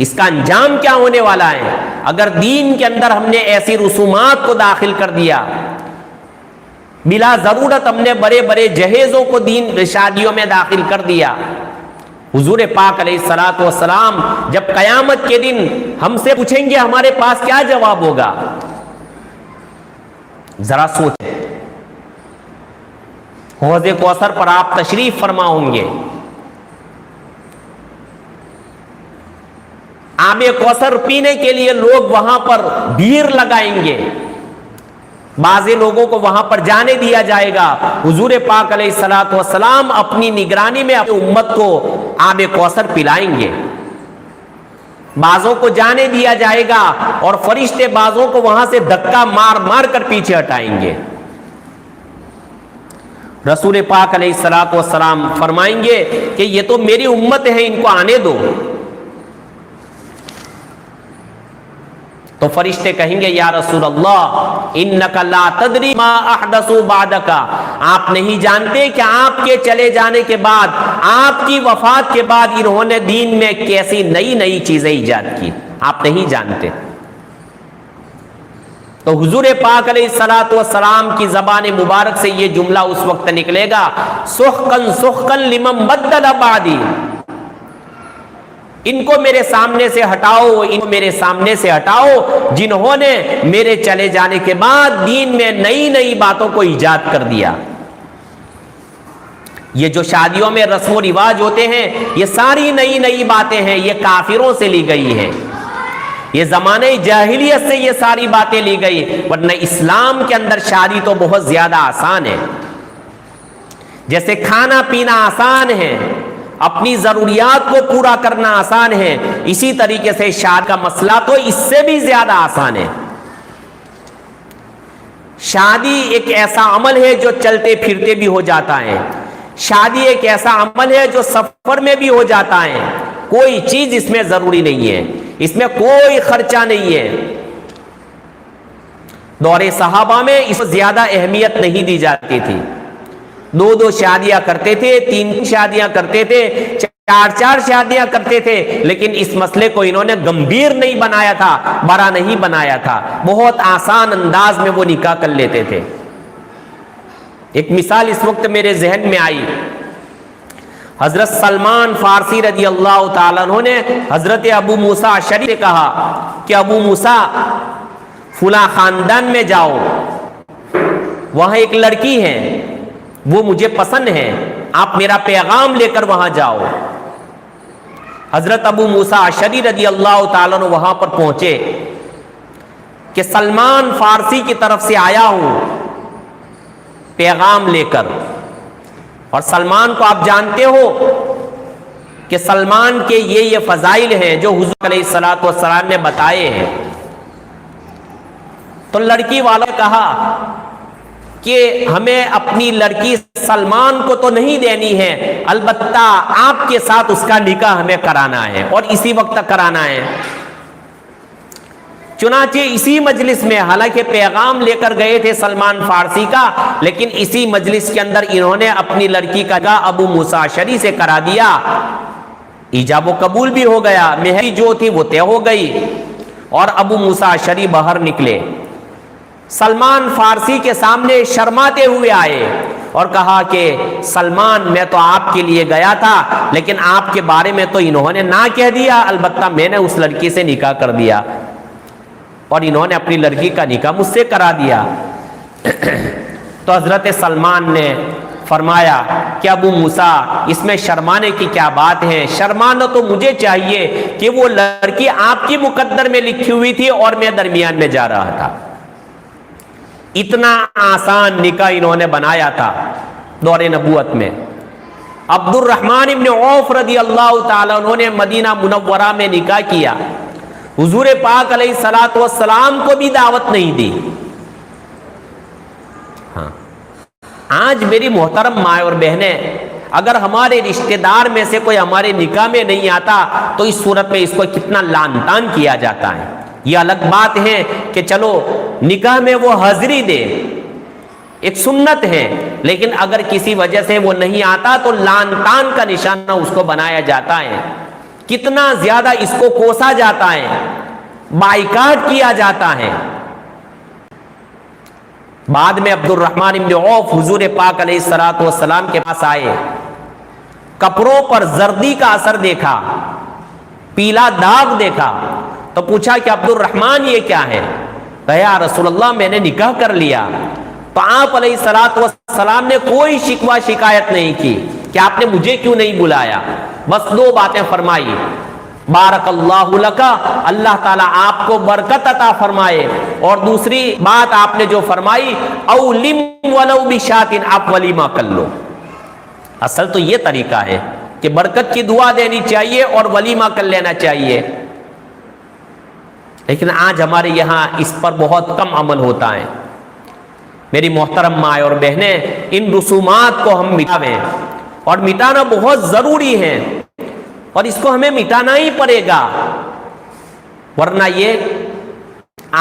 اس کا انجام کیا ہونے والا ہے؟ اگر دین کے اندر ہم نے ایسی رسومات کو داخل کر دیا، بلا ضرورت ہم نے بڑے بڑے جہیزوں کو دین شادیوں میں داخل کر دیا، حضور پاک علیہ الصلوۃ والسلام جب قیامت کے دن ہم سے پوچھیں گے ہمارے پاس کیا جواب ہوگا؟ ذرا سوچیں۔ حوض کوثر پر آپ تشریف فرما ہوں گے، آب کوثر پینے کے لیے لوگ وہاں پر بھیڑ لگائیں گے، بعض لوگوں کو وہاں پر جانے دیا جائے گا۔ حضور پاک علیہ الصلوۃ والسلام اپنی نگرانی میں اپنی امت کو آب کوثر پلائیں گے، بعضوں کو جانے دیا جائے گا اور فرشتے بعضوں کو وہاں سے دھکا مار مار کر پیچھے ہٹائیں گے۔ رسول پاک علیہ الصلوۃ والسلام فرمائیں گے کہ یہ تو میری امت ہے، ان کو آنے دو۔ تو فرشتے کہیں گے یا رسول اللہ انک لا تدری ما احدثوا بعدک، آپ نہیں جانتے کہ آپ کے چلے جانے کے بعد، آپ کی وفات کے بعد انہوں نے دین میں کیسی نئی نئی چیزیں ایجاد کی، آپ نہیں جانتے۔ تو حضور پاک علیہ الصلوۃ والسلام کی زبان مبارک سے یہ جملہ اس وقت نکلے گا، سحقا سحقا لمن بدل بعدی، ان کو میرے سامنے سے ہٹاؤ، ان کو میرے سامنے سے ہٹاؤ جنہوں نے میرے چلے جانے کے بعد دین میں نئی نئی باتوں کو ایجاد کر دیا۔ یہ جو شادیوں میں رسم و رواج ہوتے ہیں، یہ ساری نئی نئی باتیں ہیں، یہ کافروں سے لی گئی ہیں، یہ زمانے جاہلیت سے یہ ساری باتیں لی گئی، ورنہ اسلام کے اندر شادی تو بہت زیادہ آسان ہے۔ جیسے کھانا پینا آسان ہے، اپنی ضروریات کو پورا کرنا آسان ہے، اسی طریقے سے شادی کا مسئلہ تو اس سے بھی زیادہ آسان ہے۔ شادی ایک ایسا عمل ہے جو چلتے پھرتے بھی ہو جاتا ہے، شادی ایک ایسا عمل ہے جو سفر میں بھی ہو جاتا ہے، کوئی چیز اس میں ضروری نہیں ہے، اس میں کوئی خرچہ نہیں ہے۔ دور صحابہ میں اس کو زیادہ اہمیت نہیں دی جاتی تھی، دو دو شادیاں کرتے تھے، تین شادیاں کرتے تھے، چار چار شادیاں کرتے تھے، لیکن اس مسئلے کو انہوں نے گمبھیر نہیں بنایا تھا، بڑا نہیں بنایا تھا، بہت آسان انداز میں وہ نکاح کر لیتے تھے۔ ایک مثال اس وقت میرے ذہن میں آئی، حضرت سلمان فارسی رضی اللہ تعالیٰ عنہ نے حضرت ابو موسیٰ اشعری سے کہا کہ ابو موسیٰ فلاں خاندان میں جاؤ، وہاں ایک لڑکی ہے، وہ مجھے پسند ہے، آپ میرا پیغام لے کر وہاں جاؤ۔ حضرت ابو موسیٰ اشعری رضی اللہ تعالیٰ عنہ وہاں پر پہنچے کہ سلمان فارسی کی طرف سے آیا ہوں پیغام لے کر، اور سلمان کو آپ جانتے ہو کہ سلمان کے یہ فضائل ہیں جو حضور علیہ الصلوۃ والسلام نے بتائے ہیں۔ تو لڑکی والوں نے کہا کہ ہمیں اپنی لڑکی سلمان کو تو نہیں دینی ہے، البتہ آپ کے ساتھ اس کا نکاح ہمیں کرانا ہے اور اسی وقت کرانا ہے۔ چنانچہ اسی مجلس میں، حالانکہ پیغام لے کر گئے تھے سلمان فارسی کا، لیکن اسی مجلس کے اندر انہوں نے اپنی لڑکی کا نکاح ابو موسیٰ اشعری سے کرا دیا۔ ایجاب و قبول بھی ہو گیا، مہر جو تھی وہ طے ہو گئی، اور ابو موسیٰ اشعری باہر نکلے، سلمان فارسی کے سامنے شرماتے ہوئے آئے اور کہا کہ سلمان، میں تو آپ کے لیے گیا تھا، لیکن آپ کے بارے میں تو انہوں نے نہ کہہ دیا، البتہ میں نے اس لڑکی سے نکاح کر دیا، اور انہوں نے اپنی لڑکی کا نکاح مجھ سے کرا دیا۔ تو حضرت سلمان نے فرمایا کہ ابو موسیٰ، اس میں شرمانے کی کیا بات ہے؟ شرمانا تو مجھے چاہیے کہ وہ لڑکی آپ کی مقدر میں لکھی ہوئی تھی اور میں درمیان میں جا رہا تھا۔ اتنا آسان نکاح انہوں نے بنایا تھا دور نبوت میں۔ عبد الرحمن ابن عوف رضی اللہ تعالیٰ انہوں نے مدینہ منورہ میں نکاح کیا، حضور پاک علیہ الصلوۃ والسلام کو بھی دعوت نہیں دی۔ ہاں، آج میری محترم مائیں اور بہنیں، اگر ہمارے رشتہ دار میں سے کوئی ہمارے نکاح میں نہیں آتا تو اس صورت میں اس کو کتنا لعن طعن کیا جاتا ہے۔ یہ الگ بات ہے کہ چلو نکاح میں وہ حاضری دے، ایک سنت ہے، لیکن اگر کسی وجہ سے وہ نہیں آتا تو لعن طعن کا نشانہ اس کو بنایا جاتا ہے، کتنا زیادہ اس کو کوسا جاتا ہے، بائیکاٹ کیا جاتا ہے۔ بعد میں عبد الرحمن بن عوف حضور پاک علیہ الصلوۃ والسلام کے پاس آئے، کپڑوں پر زردی کا اثر دیکھا، پیلا داغ دیکھا، تو پوچھا کہ عبد الرحمن یہ کیا ہے؟ کہا یا رسول اللہ میں نے نکاح کر لیا۔ تو آپ علیہ الصلوۃ والسلام نے کوئی شکوہ شکایت نہیں کی کہ آپ نے مجھے کیوں نہیں بلایا، بس دو باتیں فرمائی، بارک اللہ لکا، اللہ تعالیٰ آپ کو برکت عطا فرمائے، اور دوسری بات آپ نے جو فرمائی، اولم ولو بشات، آپ ولیمہ کر لو۔ اصل تو یہ طریقہ ہے کہ برکت کی دعا دینی چاہیے اور ولیمہ کر لینا چاہیے، لیکن آج ہمارے یہاں اس پر بہت کم عمل ہوتا ہے۔ میری محترم مائیں اور بہنیں، ان رسومات کو ہم مٹاویں، اور مٹانا بہت ضروری ہے، اور اس کو ہمیں مٹانا ہی پڑے گا، ورنہ یہ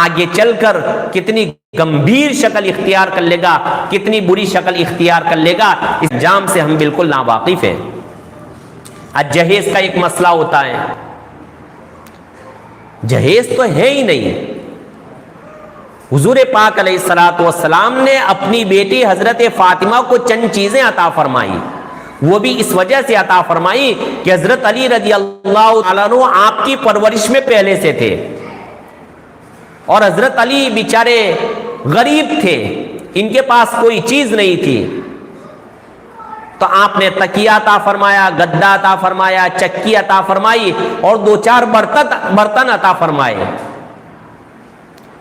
آگے چل کر کتنی گمبھیر شکل اختیار کر لے گا، کتنی بری شکل اختیار کر لے گا، اس جام سے ہم بالکل ناواقف ہیں۔ آج جہیز کا ایک مسئلہ ہوتا ہے، جہیز تو ہے ہی نہیں۔ حضور پاک علیہ الصلوۃ والسلام نے اپنی بیٹی حضرت فاطمہ کو چند چیزیں عطا فرمائی، وہ بھی اس وجہ سے عطا فرمائی کہ حضرت علی رضی اللہ عنہ آپ کی پرورش میں پہلے سے تھے، اور حضرت علی بیچارے غریب تھے، ان کے پاس کوئی چیز نہیں تھی، تو آپ نے تکیہ عطا فرمایا، گدا عطا فرمایا، چکی عطا فرمائی، اور دو چار برتن عطا فرمائے۔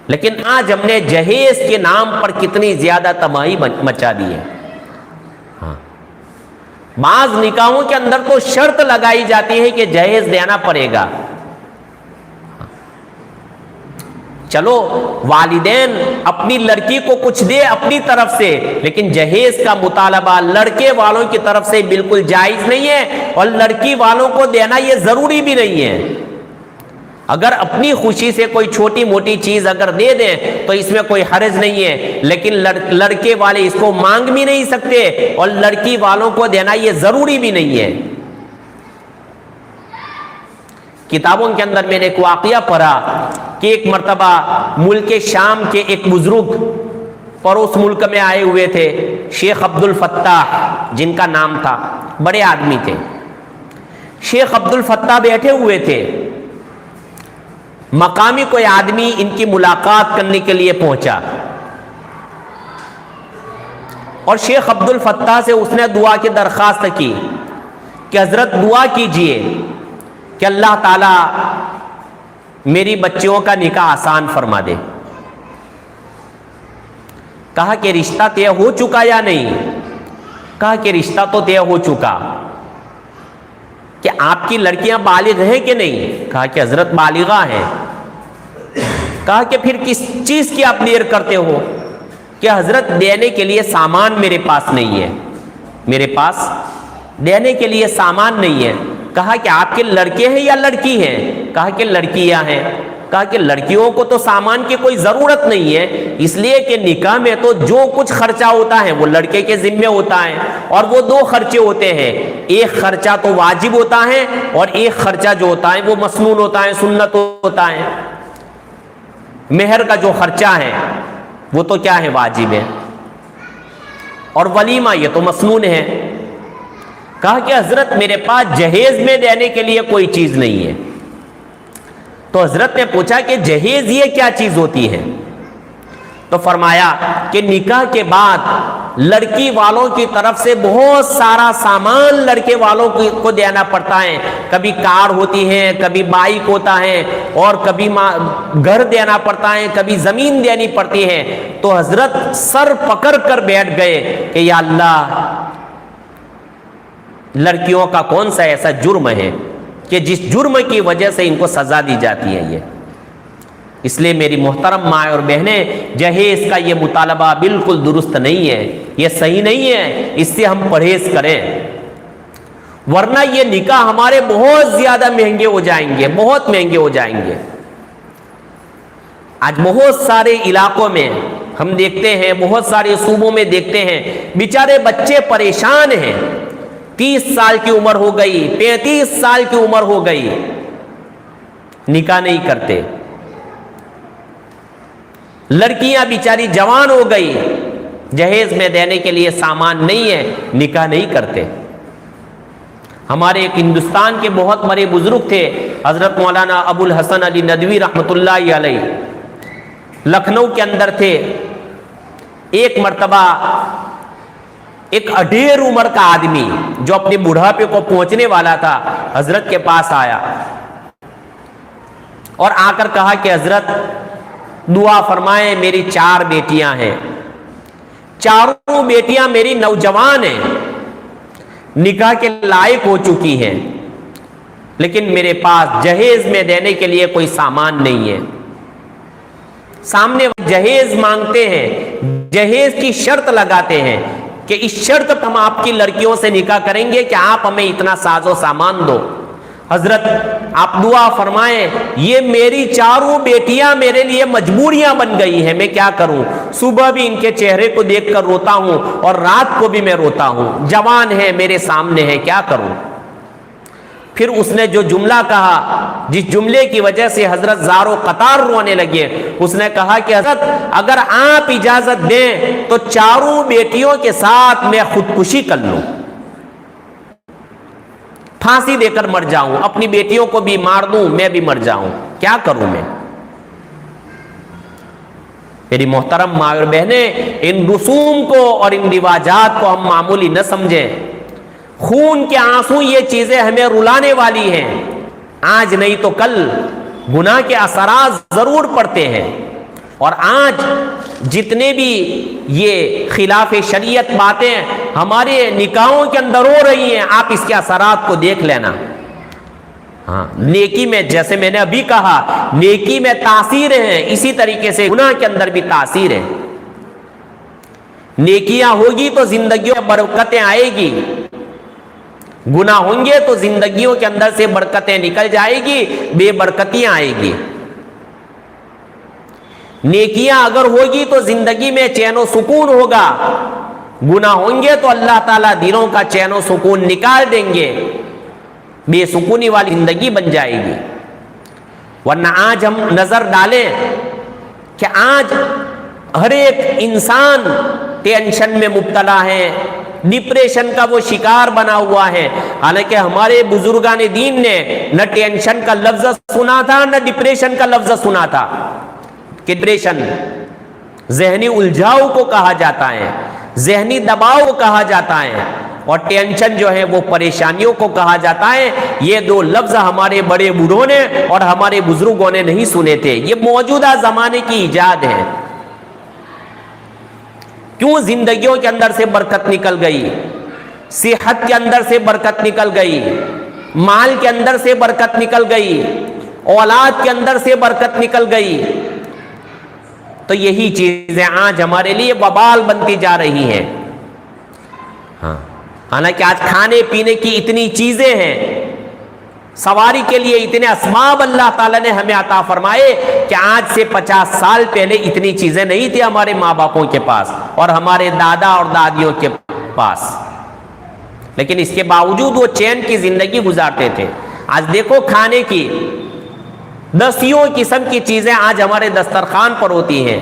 لیکن آج ہم نے جہیز کے نام پر کتنی زیادہ تباہی مچا دی ہے۔ ہاں، بعض نکاحوں کے اندر تو شرط لگائی جاتی ہے کہ جہیز دینا پڑے گا۔ چلو والدین اپنی لڑکی کو کچھ دے اپنی طرف سے، لیکن جہیز کا مطالبہ لڑکے والوں کی طرف سے بالکل جائز نہیں ہے، اور لڑکی والوں کو دینا یہ ضروری بھی نہیں ہے۔ اگر اپنی خوشی سے کوئی چھوٹی موٹی چیز اگر دے دیں تو اس میں کوئی حرج نہیں ہے، لیکن لڑکے والے اس کو مانگ بھی نہیں سکتے، اور لڑکی والوں کو دینا یہ ضروری بھی نہیں ہے۔ کتابوں کے اندر میں نے ایک واقعہ پڑھا کہ ایک مرتبہ ملک شام کے ایک بزرگ پڑوس ملک میں آئے ہوئے تھے، شیخ عبد الفتاح جن کا نام تھا، بڑے آدمی تھے۔ شیخ عبد الفتاح بیٹھے ہوئے تھے، مقامی کوئی آدمی ان کی ملاقات کرنے کے لیے پہنچا، اور شیخ عبد الفتاح سے اس نے دعا کی درخواست کی کہ حضرت دعا کیجئے کہ اللہ تعالیٰ میری بچیوں کا نکاح آسان فرما دے۔ کہا کہ رشتہ طے ہو چکا یا نہیں؟ کہا کہ رشتہ تو طے ہو چکا۔ کہ آپ کی لڑکیاں بالغ ہیں کہ نہیں؟ کہا کہ حضرت بالغہ ہیں۔ کہا کہ پھر کس چیز کی آپ دیر کرتے ہو؟ کہ حضرت دینے کے لیے سامان میرے پاس نہیں ہے، میرے پاس دینے کے لیے سامان نہیں ہے۔ کہا کہ آپ کے لڑکے ہیں یا لڑکی ہیں؟ کہا کہ لڑکیاں ہیں۔ کہا کہ لڑکیوں کو تو سامان کی کوئی ضرورت نہیں ہے، اس لیے کہ نکاح میں تو جو کچھ خرچہ ہوتا ہے وہ لڑکے کے ذمے ہوتا ہے، اور وہ دو خرچے ہوتے ہیں، ایک خرچہ تو واجب ہوتا ہے اور ایک خرچہ جو ہوتا ہے وہ مسنون ہوتا ہے، سنت ہوتا ہے۔ مہر کا جو خرچہ ہے وہ تو کیا ہے؟ واجب ہے، اور ولیمہ یہ تو مسنون ہے۔ کہا کہ حضرت میرے پاس جہیز میں دینے کے لیے کوئی چیز نہیں ہے۔ تو حضرت نے پوچھا کہ جہیز یہ کیا چیز ہوتی ہے؟ تو فرمایا کہ نکاح کے بعد لڑکی والوں کی طرف سے بہت سارا سامان لڑکے والوں کو دینا پڑتا ہے، کبھی کار ہوتی ہے، کبھی بائک ہوتا ہے، اور کبھی گھر دینا پڑتا ہے، کبھی زمین دینی پڑتی ہے۔ تو حضرت سر پکڑ کر بیٹھ گئے کہ یا اللہ، لڑکیوں کا کون سا ایسا جرم ہے کہ جس جرم کی وجہ سے ان کو سزا دی جاتی ہے؟ یہ اس لیے میری محترم ماں اور بہنیں، جہیز کا یہ مطالبہ بالکل درست نہیں ہے، یہ صحیح نہیں ہے، اس سے ہم پرہیز کریں، ورنہ یہ نکاح ہمارے بہت زیادہ مہنگے ہو جائیں گے، بہت مہنگے ہو جائیں گے۔ آج بہت سارے علاقوں میں ہم دیکھتے ہیں، بہت سارے صوبوں میں دیکھتے ہیں، بیچارے بچے پریشان ہیں، 30 سال کی عمر ہو گئی، 35 سال کی عمر ہو گئی، نکاح نہیں کرتے۔ لڑکیاں بیچاری جوان ہو گئی، جہیز میں دینے کے لیے سامان نہیں ہے، نکاح نہیں کرتے۔ ہمارے ایک ہندوستان کے بہت بڑے بزرگ تھے، حضرت مولانا ابو الحسن علی ندوی رحمۃ اللہ علیہ، لکھنؤ کے اندر تھے۔ ایک مرتبہ ایک اڈھیر عمر کا آدمی جو اپنے بڑھاپے کو پہنچنے والا تھا، حضرت کے پاس آیا اور آ کر کہا کہ حضرت دعا فرمائیں، میری 4 بیٹیاں ہیں، چاروں بیٹیاں میری نوجوان ہیں، نکاح کے لائق ہو چکی ہیں، لیکن میرے پاس جہیز میں دینے کے لیے کوئی سامان نہیں ہے۔ سامنے جہیز مانگتے ہیں، جہیز کی شرط لگاتے ہیں کہ اس شرط پر ہم آپ کی لڑکیوں سے نکاح کریں گے کہ آپ ہمیں اتنا ساز و سامان دو۔ حضرت آپ دعا فرمائیں، یہ میری 4 بیٹیاں میرے لیے مجبوریاں بن گئی ہیں، میں کیا کروں؟ صبح بھی ان کے چہرے کو دیکھ کر روتا ہوں اور رات کو بھی میں روتا ہوں، جوان ہے میرے سامنے ہے، کیا کروں؟ پھر اس نے جو جملہ کہا، جس جملے کی وجہ سے حضرت زارو قطار رونے لگے، اس نے کہا کہ حضرت اگر آپ اجازت دیں تو 4 بیٹیوں کے ساتھ میں خودکشی کر لوں، پھانسی دے کر مر جاؤں، اپنی بیٹیوں کو بھی مار دوں، میں بھی مر جاؤں، کیا کروں میں؟ میری محترم ماں اور بہنیں، ان رسوم کو اور ان رواجات کو ہم معمولی نہ سمجھیں۔ خون کے آنسو یہ چیزیں ہمیں رلانے والی ہیں، آج نہیں تو کل گناہ کے اثرات ضرور پڑتے ہیں، اور آج جتنے بھی یہ خلاف شریعت باتیں ہمارے نکاحوں کے اندر ہو رہی ہیں، آپ اس کے اثرات کو دیکھ لینا۔ ہاں، نیکی میں جیسے میں نے ابھی کہا، نیکی میں تاثیر ہیں، اسی طریقے سے گناہ کے اندر بھی تاثیر ہے۔ نیکیاں ہوگی تو زندگیوں میں برکتیں آئے گی، گناہ ہوں گے تو زندگیوں کے اندر سے برکتیں نکل جائے گی، بے برکتیاں آئے گی۔ نیکیاں اگر ہوگی تو زندگی میں چین و سکون ہوگا، گناہ ہوں گے تو اللہ تعالیٰ دلوں کا چین و سکون نکال دیں گے، بے سکونی والی زندگی بن جائے گی۔ ورنہ آج ہم نظر ڈالیں کہ آج ہر ایک انسان ٹینشن میں مبتلا ہے، ڈپریشن کا وہ شکار بنا ہوا ہے، حالانکہ ہمارے بزرگان دین نے نہ ٹینشن کا لفظ سنا تھا نہ ڈپریشن کا لفظ سنا تھا، کہ ڈپریشن ذہنی الجھاؤ کو کہا جاتا ہے، ذہنی دباؤ کو کہا جاتا ہے، اور ٹینشن جو ہے وہ پریشانیوں کو کہا جاتا ہے۔ یہ 2 لفظ ہمارے بڑے بوڑھوں نے اور ہمارے بزرگوں نے نہیں سنے تھے، یہ موجودہ زمانے کی ایجاد ہے۔ کیوں زندگیوں کے اندر سے برکت نکل گئی، صحت کے اندر سے برکت نکل گئی، مال کے اندر سے برکت نکل گئی، اولاد کے اندر سے برکت نکل گئی، تو یہی چیزیں آج ہمارے لیے وبال بنتی جا رہی ہیں. ہاں حالانکہ آج کھانے پینے کی اتنی چیزیں ہیں, سواری کے لیے اتنے اسباب اللہ تعالیٰ نے ہمیں عطا فرمائے کہ آج سے 50 سال پہلے اتنی چیزیں نہیں تھی ہمارے ماں باپوں کے پاس اور ہمارے دادا اور دادیوں کے پاس, لیکن اس کے باوجود وہ چین کی زندگی گزارتے تھے. آج دیکھو کھانے کی 10 قسم کی چیزیں آج ہمارے دسترخوان پر ہوتی ہیں,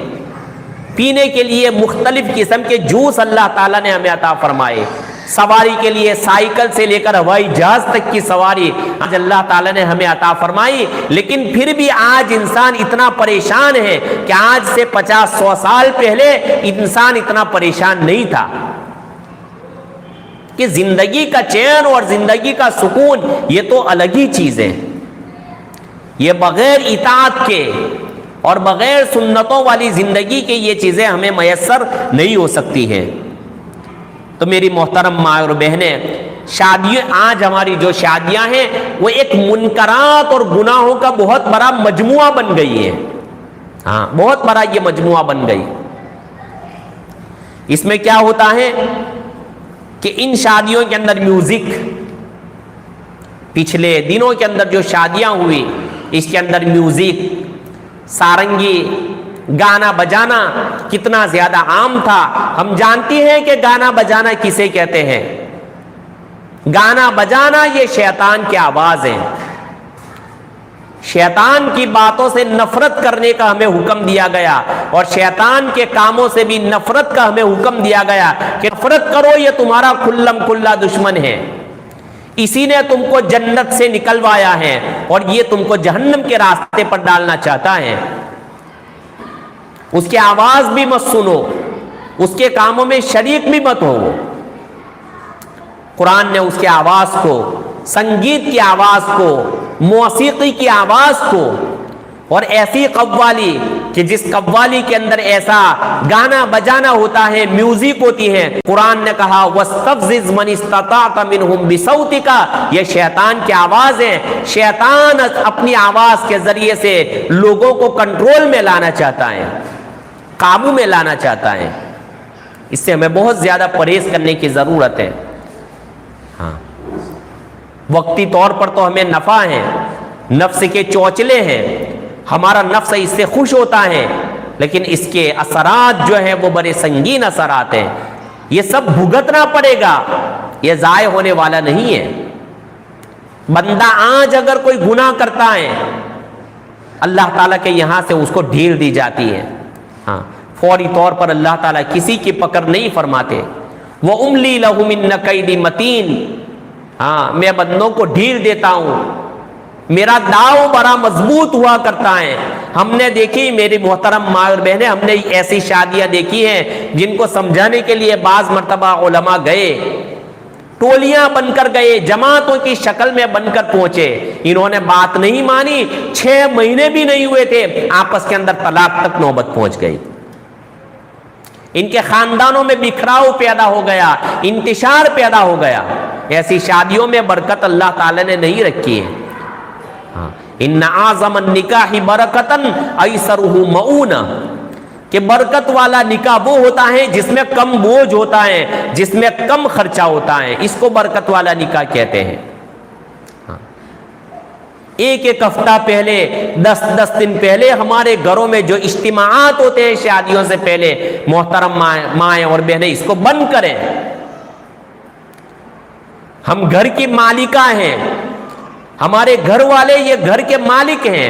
پینے کے لیے مختلف قسم کے جوس اللہ تعالیٰ نے ہمیں عطا فرمائے, سواری کے لیے سائیکل سے لے کر ہوائی جہاز تک کی سواری آج اللہ تعالیٰ نے ہمیں عطا فرمائی. لیکن پھر بھی آج انسان اتنا پریشان ہے کہ آج سے 50-100 سال پہلے انسان اتنا پریشان نہیں تھا کہ زندگی کا چین اور زندگی کا سکون یہ تو الگ ہی چیز ہے. یہ بغیر اطاعت کے اور بغیر سنتوں والی زندگی کے یہ چیزیں ہمیں میسر نہیں ہو سکتی ہیں. تو میری محترم ماں اور بہنیں, شادیاں آج ہماری جو شادیاں ہیں وہ ایک منکرات اور گناہوں کا بہت بڑا مجموعہ بن گئی ہے. ہاں بہت بڑا یہ مجموعہ بن گئی. اس میں کیا ہوتا ہے کہ ان شادیوں کے اندر میوزک, پچھلے دنوں کے اندر جو شادیاں ہوئی اس کے اندر میوزک, سارنگی, گانا بجانا کتنا زیادہ عام تھا. ہم جانتی ہیں کہ گانا بجانا کسے کہتے ہیں. گانا بجانا یہ شیطان کی آواز ہے. شیطان کی باتوں سے نفرت کرنے کا ہمیں حکم دیا گیا اور شیطان کے کاموں سے بھی نفرت کا ہمیں حکم دیا گیا کہ نفرت کرو, یہ تمہارا کھلم کھلا دشمن ہے. اسی نے تم کو جنت سے نکلوایا ہے اور یہ تم کو جہنم کے راستے پر ڈالنا چاہتا ہے. اس کی آواز بھی مت سنو, اس کے کاموں میں شریک بھی مت ہو. قرآن نے اس کی آواز کو, سنگیت کی آواز کو, موسیقی کی آواز کو اور ایسی قوالی کہ جس قوالی کے اندر ایسا گانا بجانا ہوتا ہے, میوزک ہوتی ہے, قرآن نے کہا وَاسْتَفْزِزْ مَنِ اسْتَطَعْتَ مِنْهُمْ بِصَوْتِكَ, یہ شیطان کی آواز ہے. شیطان اپنی آواز کے ذریعے سے لوگوں کو کنٹرول میں لانا چاہتا ہے, قابو میں لانا چاہتا ہے. اس سے ہمیں بہت زیادہ پرہیز کرنے کی ضرورت ہے. ہاں وقتی طور پر تو ہمیں نفع ہے, نفس کے چوچلے ہیں, ہمارا نفس اس سے خوش ہوتا ہے, لیکن اس کے اثرات جو ہیں وہ بڑے سنگین اثرات ہیں. یہ سب بھگتنا پڑے گا, یہ ضائع ہونے والا نہیں ہے. بندہ آج اگر کوئی گناہ کرتا ہے اللہ تعالیٰ کے یہاں سے اس کو ڈھیل دی جاتی ہے. ہاں فوری طور پر اللہ تعالیٰ کسی کی پکڑ نہیں فرماتے. وَأُمْلِي لَهُمْ إِنَّ كَيْدِي مَتِينٌ, ہاں میں بندوں کو ڈھیل دیتا ہوں, میرا داؤ بڑا مضبوط ہوا کرتا ہے. ہم نے دیکھی میری محترم ماں اور بہنیں, ہم نے ایسی شادیاں دیکھی ہیں جن کو سمجھانے کے لیے بعض مرتبہ علماء گئے, ٹولیاں بن کر گئے, جماعتوں کی شکل میں بن کر پہنچے. انہوں نے بات نہیں مانی, 6 مہینے بھی نہیں ہوئے تھے آپس کے اندر طلاق تک نوبت پہنچ گئی. ان کے خاندانوں میں بکھراؤ پیدا ہو گیا, انتشار پیدا ہو گیا. ایسی شادیوں میں برکت اللہ تعالی نے نہیں رکھی ہے. ان اعظم النکاح برکتن ایسرہ مؤونہ, کہ برکت والا نکاح وہ ہوتا ہے جس میں کم بوجھ ہوتا ہے, جس میں کم خرچہ ہوتا ہے, اس کو برکت والا نکاح کہتے ہیں. ایک ہفتہ پہلے, 10 دن پہلے ہمارے گھروں میں جو اجتماعات ہوتے ہیں شادیوں سے پہلے, محترم مائیں اور بہنیں اس کو بند کریں. ہم گھر کی مالکہ ہیں, ہمارے گھر والے یہ گھر کے مالک ہیں,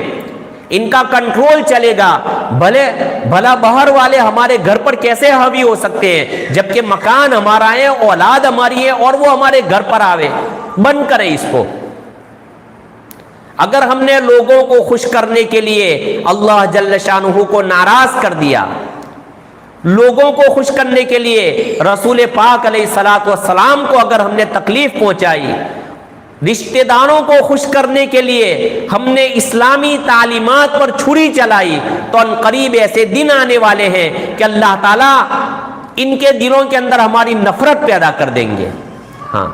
ان کا کنٹرول چلے گا. بھلا باہر والے ہمارے گھر پر کیسے حاوی ہو سکتے ہیں جبکہ مکان ہمارا ہے, اولاد ہماری ہے, اور وہ ہمارے گھر پر آوے. بند کریں اس کو. اگر ہم نے لوگوں کو خوش کرنے کے لیے اللہ جل شانہ کو ناراض کر دیا, لوگوں کو خوش کرنے کے لیے رسول پاک علیہ الصلوۃ والسلام کو اگر ہم نے تکلیف پہنچائی, رشتہ داروں کو خوش کرنے کے لیے ہم نے اسلامی تعلیمات پر چھری چلائی, تو ان قریب ایسے دن آنے والے ہیں کہ اللہ تعالیٰ ان کے دلوں کے اندر ہماری نفرت پیدا کر دیں گے. ہاں,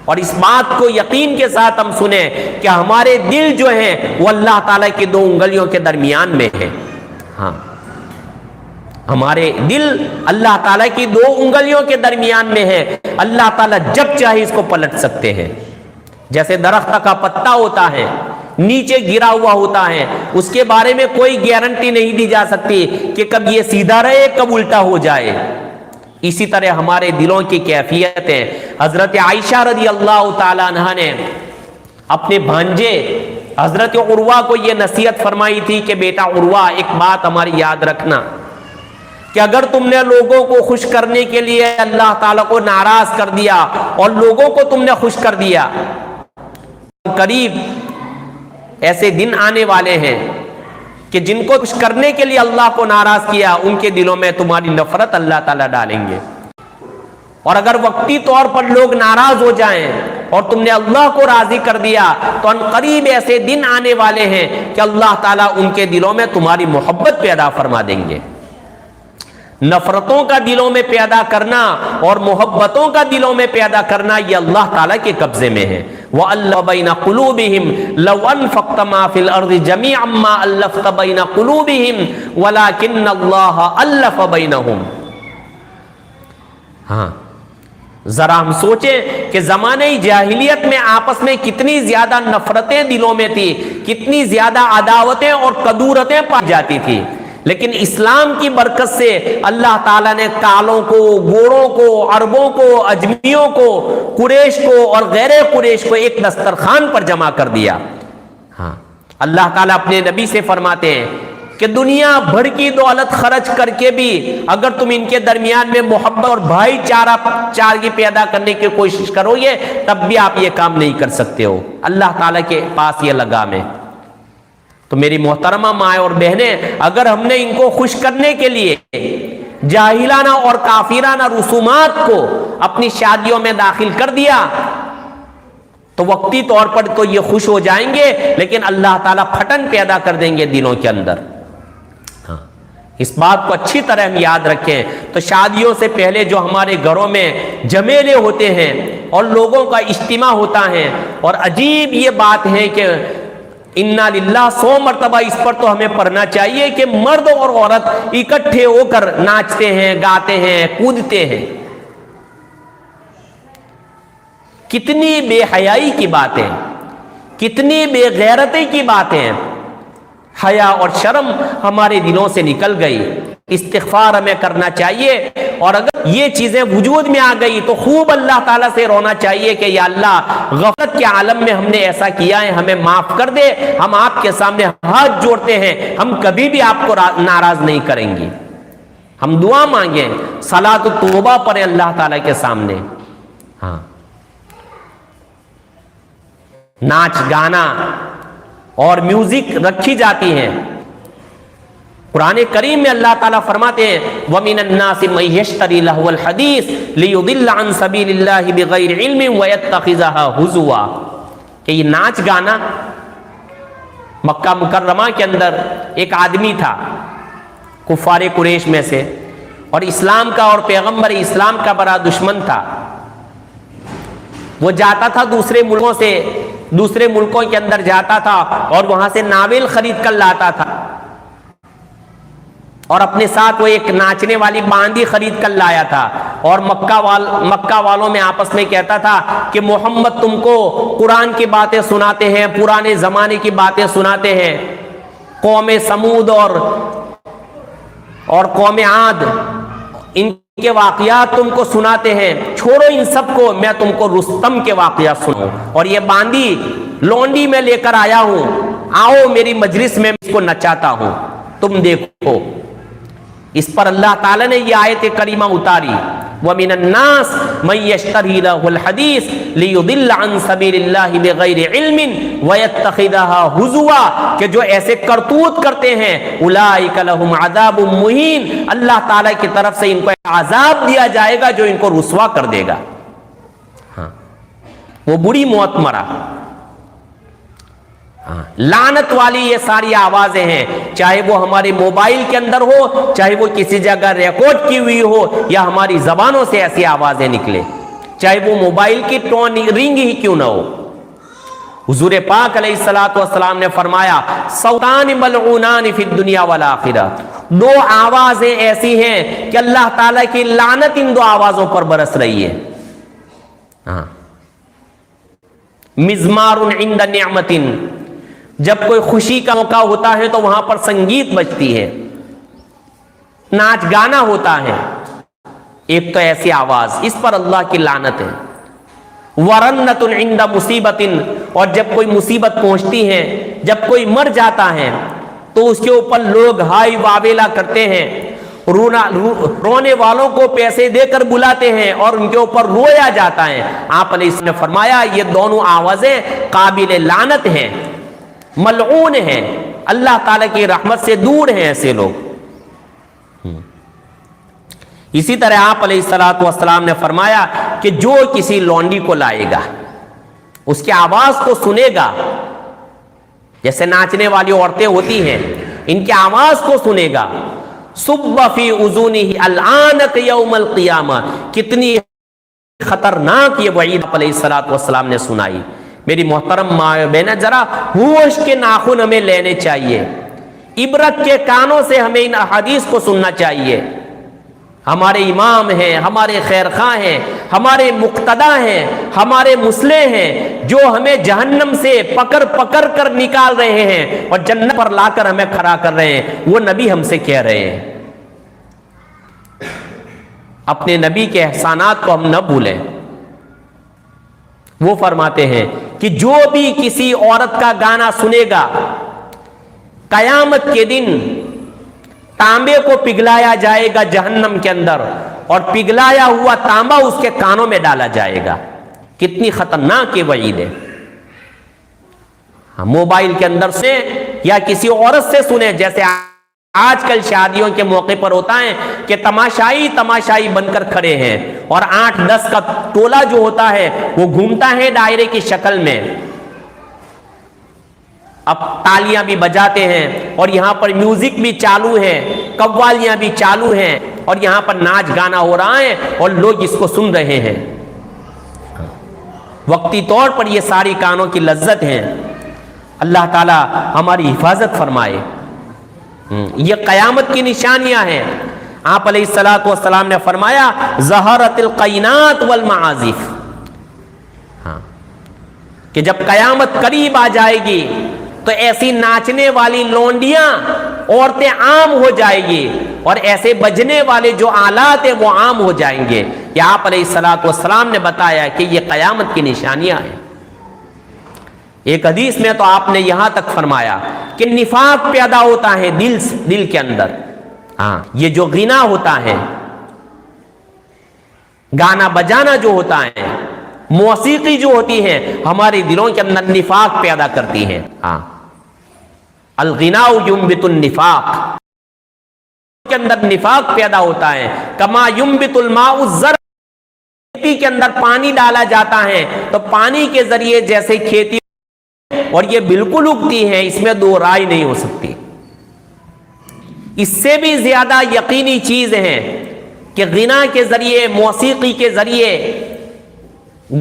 اور اس بات کو یقین کے ساتھ ہم سنیں کہ ہمارے دل جو ہیں وہ اللہ تعالیٰ کی 2 انگلیوں کے درمیان میں ہیں. ہاں ہمارے دل اللہ تعالیٰ کی 2 انگلیوں کے درمیان میں ہے، اللہ تعالیٰ جب چاہے اس کو پلٹ سکتے ہیں۔ جیسے درخت کا پتا ہوتا ہے، نیچے گرا ہوا ہوتا ہے، اس کے بارے میں کوئی گارنٹی نہیں دی جا سکتی کہ کب یہ سیدھا رہے کب الٹا ہو جائے۔ اسی طرح ہمارے دلوں کی کیفیت ہے۔ حضرت عائشہ رضی اللہ تعالی عنہا نے اپنے بھانجے حضرت عروہ کو یہ نصیحت فرمائی تھی کہ بیٹا عروہ، ایک بات ہماری یاد رکھنا کہ اگر تم نے لوگوں کو خوش کرنے کے لیے اللہ تعالیٰ کو ناراض کر دیا اور لوگوں کو تم نے خوش کر دیا، قریب ایسے دن آنے والے ہیں کہ جن کو خوش کرنے کے لیے اللہ کو ناراض کیا، ان کے دلوں میں تمہاری نفرت اللہ تعالیٰ ڈالیں گے۔ اور اگر وقتی طور پر لوگ ناراض ہو جائیں اور تم نے اللہ کو راضی کر دیا تو ان قریب ایسے دن آنے والے ہیں کہ اللہ تعالیٰ ان کے دلوں میں تمہاری محبت پیدا فرما دیں گے۔ نفرتوں کا دلوں میں پیدا کرنا اور محبتوں کا دلوں میں پیدا کرنا یہ اللہ تعالیٰ کے قبضے میں ہے۔ وَأَلَّفَ بَيْنَ قُلُوبِهِمْ لَوْ أَنفَقْتَ مَا فِي الْأَرْضِ جَمِيعًا مَا أَلَّفْتَ بَيْنَ قُلُوبِهِمْ وَلَكِنَّ اللَّهَ أَلَّفَ بَيْنَهُمْ۔ ہاں، ذرا ہم سوچیں کہ زمانہ جاہلیت میں آپس میں کتنی زیادہ نفرتیں دلوں میں تھی، کتنی زیادہ عداوتیں اور کدورتیں پائی جاتی تھی، لیکن اسلام کی برکت سے اللہ تعالیٰ نے کالوں کو، گوڑوں کو، عربوں کو، اجمیوں کو، قریش کو اور غیر قریش کو ایک دسترخوان پر جمع کر دیا۔ ہاں، اللہ تعالیٰ اپنے نبی سے فرماتے ہیں کہ دنیا بھر کی دولت خرچ کر کے بھی اگر تم ان کے درمیان میں محبت اور بھائی چارگی پیدا کرنے کی کوشش کرو گے تب بھی آپ یہ کام نہیں کر سکتے ہو۔ اللہ تعالیٰ کے پاس یہ لگام ہے۔ تو میری محترمہ مائیں اور بہنیں، اگر ہم نے ان کو خوش کرنے کے لیے جاہلانہ اور کافرانہ رسومات کو اپنی شادیوں میں داخل کر دیا تو وقتی طور پر تو یہ خوش ہو جائیں گے، لیکن اللہ تعالیٰ پھٹن پیدا کر دیں گے دلوں کے اندر۔ ہاں، اس بات کو اچھی طرح ہم یاد رکھیں۔ تو شادیوں سے پہلے جو ہمارے گھروں میں جمیلے ہوتے ہیں اور لوگوں کا اجتماع ہوتا ہے، اور عجیب یہ بات ہے کہ انا للہ 100 مرتبہ اس پر تو ہمیں پڑھنا چاہیے کہ مرد اور عورت اکٹھے ہو کر ناچتے ہیں، گاتے ہیں، کودتے ہیں۔ کتنی بے حیائی کی باتیں، کتنی بے غیرتی کی باتیں، حیا اور شرم ہمارے دلوں سے نکل گئی۔ استغفار ہمیں کرنا چاہیے، اور اگر یہ چیزیں وجود میں آ گئی تو خوب اللہ تعالیٰ سے رونا چاہیے کہ یا اللہ، غفلت کے عالم میں ہم نے ایسا کیا ہے، ہمیں معاف کر دے۔ ہم آپ کے سامنے ہاتھ جوڑتے ہیں، ہم کبھی بھی آپ کو ناراض نہیں کریں گے۔ ہم دعا مانگیں، صلاۃ التوبہ پڑھیں اللہ تعالیٰ کے سامنے۔ ہاں، ناچ گانا اور میوزک رکھی جاتی ہیں۔ قرآن کریم میں اللہ تعالیٰ فرماتے ہیں وَمِنَ النَّاسِ مَن يَشْتَرِي لَهْوَ الْحَدِيثِ لِيُضِلَّ عَن سَبِيلِ اللَّهِ بِغَيْرِ عِلْمٍ وَيَتَّخِذَهَا هُزُوًا، کہ یہ ناچ گانا، مکہ مکرمہ کے اندر ایک آدمی تھا کفار قریش میں سے، اور اسلام کا اور پیغمبر اسلام کا بڑا دشمن تھا۔ وہ جاتا تھا دوسرے ملکوں کے اندر جاتا تھا اور وہاں سے ناول خرید کر لاتا تھا، اور اپنے ساتھ وہ ایک ناچنے والی باندی خرید کر لایا تھا، اور مکہ والوں میں آپس میں کہتا تھا کہ محمد تم کو قرآن کی باتیں سناتے ہیں، پرانے زمانے کی باتیں سناتے ہیں، قوم سمود اور قوم عاد ان کے واقعات تم کو سناتے ہیں، چھوڑو ان سب کو، میں تم کو رستم کے واقعات سناؤں، اور یہ باندی لونڈی میں لے کر آیا ہوں، آؤ میری مجلس میں اس کو نچاتا ہوں، تم دیکھو۔ اس پر اللہ تعالیٰ نے یہ آیت کریمہ اتاری وَمِنَ النَّاسِ مَن يَشْتَرِي لَهُ الْحَدِيثِ لِيُضِلَّ عَن سَبِيلِ اللَّهِ بِغَيْرِ عِلْمٍ وَيَتَّخِذَهَا هُزُوًا، کہ جو ایسے کرتوت کرتے ہیں أُولَٰئِكَ لَهُمْ عَذَابٌ مُّهِينٌ، اللہ تعالیٰ کی طرف سے ان کو عذاب دیا جائے گا جو ان کو رسوا کر دے گا۔ ہاں، وہ بری موت مرا۔ لعنت والی یہ ساری آوازیں ہیں، چاہے وہ ہمارے موبائل کے اندر ہو، چاہے وہ کسی جگہ ریکارڈ کی ہوئی ہو، یا ہماری زبانوں سے ایسی آوازیں نکلے، چاہے وہ موبائل کی ٹون رنگ ہی کیوں نہ ہو۔ حضور پاک علیہ الصلوۃ والسلام نے فرمایا صوتان ملعونان فی الدنیا والآخرہ، دو آوازیں ایسی ہیں کہ اللہ تعالیٰ کی لعنت ان دو آوازوں پر برس رہی ہے. ہاں، مزمار عند نعمت، جب کوئی خوشی کا موقع ہوتا ہے تو وہاں پر سنگیت بجتی ہے، ناچ گانا ہوتا ہے، ایک تو ایسی آواز، اس پر اللہ کی لعنت ہے. ورنت عند مصیبت، اور جب کوئی مصیبت پہنچتی ہے، جب کوئی مر جاتا ہے تو اس کے اوپر لوگ ہائی واویلا کرتے ہیں، رونے والوں کو پیسے دے کر بلاتے ہیں اور ان کے اوپر رویا جاتا ہے. آپ علیہ السلام نے فرمایا یہ دونوں آوازیں قابل لعنت ہیں، ملعون ہیں، اللہ تعالیٰ کی رحمت سے دور ہیں ایسے لوگ. اسی طرح آپ علیہ الصلوۃ والسلام نے فرمایا کہ جو کسی لونڈی کو لائے گا، اس کی آواز کو سنے گا، جیسے ناچنے والی عورتیں ہوتی ہیں، ان کی آواز کو سنے گا، صب فی اذنہ العنت یوم القیامہ، کتنی خطرناک یہ وعید آپ علیہ الصلوۃ والسلام نے سنائی. میری محترم ماں بہنیں، ذرا ہوش کے ناخن ہمیں لینے چاہیے، عبرت کے کانوں سے ہمیں ان احادیث کو سننا چاہیے. ہمارے امام ہیں، ہمارے خیرخواہ ہیں، ہمارے مقتدی ہیں، ہمارے مصلح ہیں، جو ہمیں جہنم سے پکڑ پکڑ کر نکال رہے ہیں اور جنت پر لا کر ہمیں کھڑا کر رہے ہیں. وہ نبی ہم سے کہہ رہے ہیں. اپنے نبی کے احسانات کو ہم نہ بھولیں. وہ فرماتے ہیں کہ جو بھی کسی عورت کا گانا سنے گا، قیامت کے دن تانبے کو پگھلایا جائے گا جہنم کے اندر، اور پگھلایا ہوا تانبا اس کے کانوں میں ڈالا جائے گا. کتنی خطرناک یہ وعید ہے. موبائل کے اندر سے یا کسی عورت سے سنیں، جیسے آج کل شادیوں کے موقع پر ہوتا ہے کہ تماشائی بن کر کھڑے ہیں، اور 8-10 کا ٹولہ جو ہوتا ہے وہ گھومتا ہے دائرے کی شکل میں. اب تالیاں بھی بجاتے ہیں اور یہاں پر میوزک بھی چالو ہے، قوالیاں بھی چالو ہیں، اور یہاں پر ناچ گانا ہو رہا ہے اور لوگ اس کو سن رہے ہیں. وقتی طور پر یہ ساری کانوں کی لذت ہیں. اللہ تعالی ہماری حفاظت فرمائے. یہ قیامت کی نشانیاں ہیں. آپ علیہ الصلوۃ والسلام نے فرمایا ظہرت القینات والمعازف، کہ جب قیامت قریب آ جائے گی تو ایسی ناچنے والی لونڈیاں عورتیں عام ہو جائیں گی، اور ایسے بجنے والے جو آلات ہیں وہ عام ہو جائیں گے. یہ آپ علیہ الصلوۃ والسلام نے بتایا کہ یہ قیامت کی نشانیاں ہیں. ایک حدیث میں تو آپ نے یہاں تک فرمایا کہ نفاق پیدا ہوتا ہے دل کے اندر. ہاں، یہ جو غنا ہوتا ہے، گانا بجانا جو ہوتا ہے، موسیقی جو ہوتی ہے، ہمارے دلوں کے اندر نفاق پیدا کرتی ہے. ہاں، الغناء ينبت النفاق، کے اندر نفاق پیدا ہوتا ہے. کما ينبت الماء الزرع، کھیتی کے اندر پانی ڈالا جاتا ہے تو پانی کے ذریعے جیسے کھیتی، اور یہ بالکل اگتی ہے، اس میں دو رائے نہیں ہو سکتی. اس سے بھی زیادہ یقینی چیز ہے کہ غنا کے ذریعے، موسیقی کے ذریعے،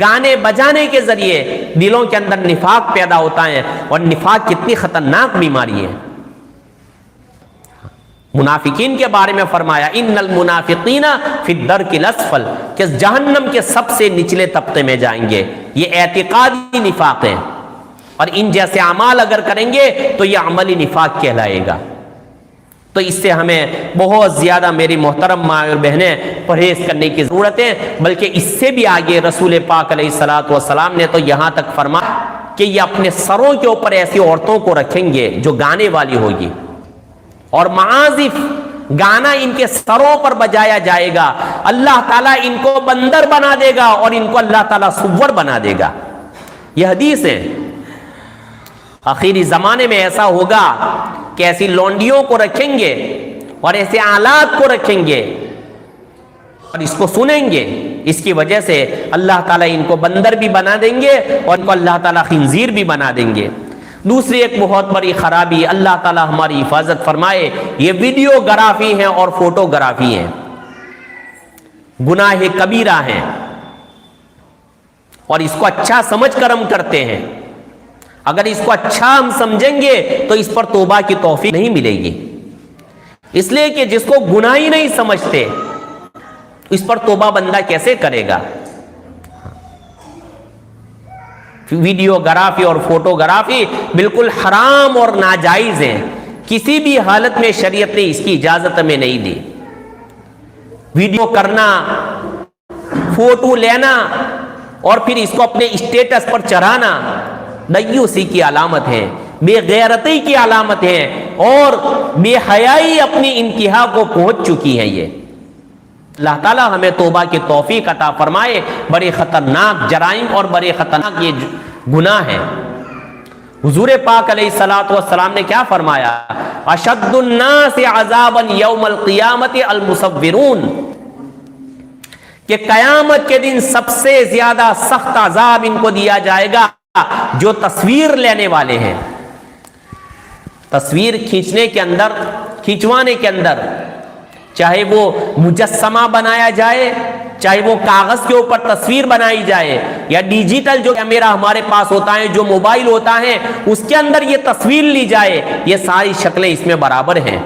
گانے بجانے کے ذریعے دلوں کے اندر نفاق پیدا ہوتا ہے. اور نفاق کتنی خطرناک بیماری ہے. منافقین کے بارے میں فرمایا ان المنافقین فی الدرک الاسفل، کہ جہنم کے سب سے نچلے طبقے میں جائیں گے. یہ اعتقادی نفاق ہے، اور ان جیسے اعمال اگر کریں گے تو یہ عملی نفاق کہلائے گا. تو اس سے ہمیں بہت زیادہ میری محترم ماں اور بہنیں پرہیز کرنے کی ضرورت ہے. بلکہ اس سے بھی آگے رسول پاک علیہ الصلوۃ والسلام نے تو یہاں تک فرمایا کہ یہ اپنے سروں کے اوپر ایسی عورتوں کو رکھیں گے جو گانے والی ہوگی، اور معازف، گانا ان کے سروں پر بجایا جائے گا. اللہ تعالیٰ ان کو بندر بنا دے گا اور ان کو اللہ تعالیٰ سور بنا دے گا. یہ حدیث ہے. آخری زمانے میں ایسا ہوگا کہ ایسی لونڈیوں کو رکھیں گے اور ایسے آلات کو رکھیں گے اور اس کو سنیں گے. اس کی وجہ سے اللہ تعالیٰ ان کو بندر بھی بنا دیں گے اور ان کو اللہ تعالیٰ خنزیر بھی بنا دیں گے. دوسری ایک بہت بڑی خرابی، اللہ تعالیٰ ہماری حفاظت فرمائے، یہ ویڈیو گرافی ہیں اور فوٹو گرافی ہیں. گناہ کبیرہ ہیں اور اس کو اچھا سمجھ کر ہم کرتے ہیں. اگر اس کو اچھا ہم سمجھیں گے تو اس پر توبہ کی توفیق نہیں ملے گی، اس لیے کہ جس کو گناہ ہی نہیں سمجھتے اس پر توبہ بندہ کیسے کرے گا؟ ویڈیوگرافی اور فوٹوگرافی بالکل حرام اور ناجائز ہیں، کسی بھی حالت میں شریعت نے اس کی اجازت ہمیں نہیں دی۔ ویڈیو کرنا، فوٹو لینا اور پھر اس کو اپنے اسٹیٹس پر چڑھانا دیوسی کی علامت ہے، بے غیرتی کی علامت ہے، اور بے حیائی اپنی انتہا کو پہنچ چکی ہے۔ یہ اللہ تعالیٰ ہمیں توبہ کی توفیق عطا فرمائے۔ بڑے خطرناک جرائم اور بڑے خطرناک یہ گناہ ہیں۔ حضور پاک علیہ الصلوۃ والسلام نے کیا فرمایا؟ اشد الناس عذابا یوم القیامت المصورون، کہ قیامت کے دن سب سے زیادہ سخت عذاب ان کو دیا جائے گا جو تصویر لینے والے ہیں۔ تصویر کھینچوانے کے اندر چاہے وہ مجسمہ بنایا جائے، چاہے وہ کاغذ کے اوپر تصویر بنائی جائے، یا ڈیجیٹل جو کیمرہ ہمارے پاس ہوتا ہے، جو موبائل ہوتا ہے اس کے اندر یہ تصویر لی جائے، یہ ساری شکلیں اس میں برابر ہیں۔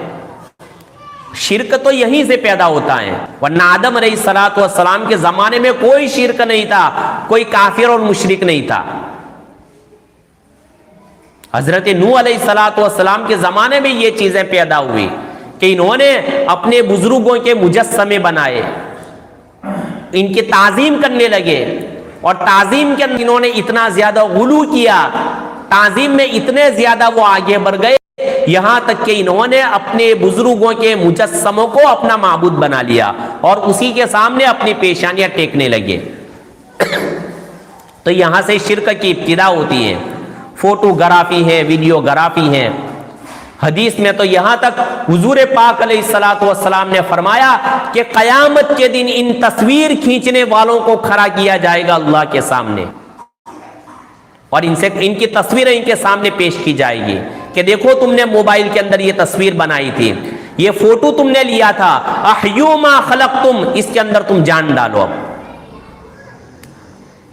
شرک تو یہیں سے پیدا ہوتا ہے، ورنہ آدم علیہ الصلوۃ والسلام کے زمانے میں کوئی شرک نہیں تھا، کوئی کافر اور مشرک نہیں تھا۔ حضرت نوح علیہ الصلوۃ والسلام کے زمانے میں یہ چیزیں پیدا ہوئی کہ انہوں نے اپنے بزرگوں کے مجسمے بنائے، ان کی تعظیم کرنے لگے، اور تعظیم کے اندر انہوں نے اتنا زیادہ غلو کیا، تعظیم میں اتنے زیادہ وہ آگے بڑھ گئے، یہاں تک کہ انہوں نے اپنے بزرگوں کے مجسموں کو اپنا معبود بنا لیا اور اسی کے سامنے اپنی پیشانیاں ٹیکنے لگے۔ تو یہاں سے شرک کی ابتدا ہوتی ہے۔ فوٹوگرافی ہے، ویڈیوگرافی ہے۔ حدیث میں تو یہاں تک حضور پاک علیہ الصلوۃ والسلام نے فرمایا کہ قیامت کے دن ان تصویر کھینچنے والوں کو کھڑا کیا جائے گا اللہ کے سامنے، اور ان کی تصویریں ان کے سامنے پیش کی جائے گی کہ دیکھو تم نے موبائل کے اندر یہ تصویر بنائی تھی، یہ فوٹو تم نے لیا تھا، احیوا ما خلقتم، اس کے اندر تم جان ڈالو۔ اب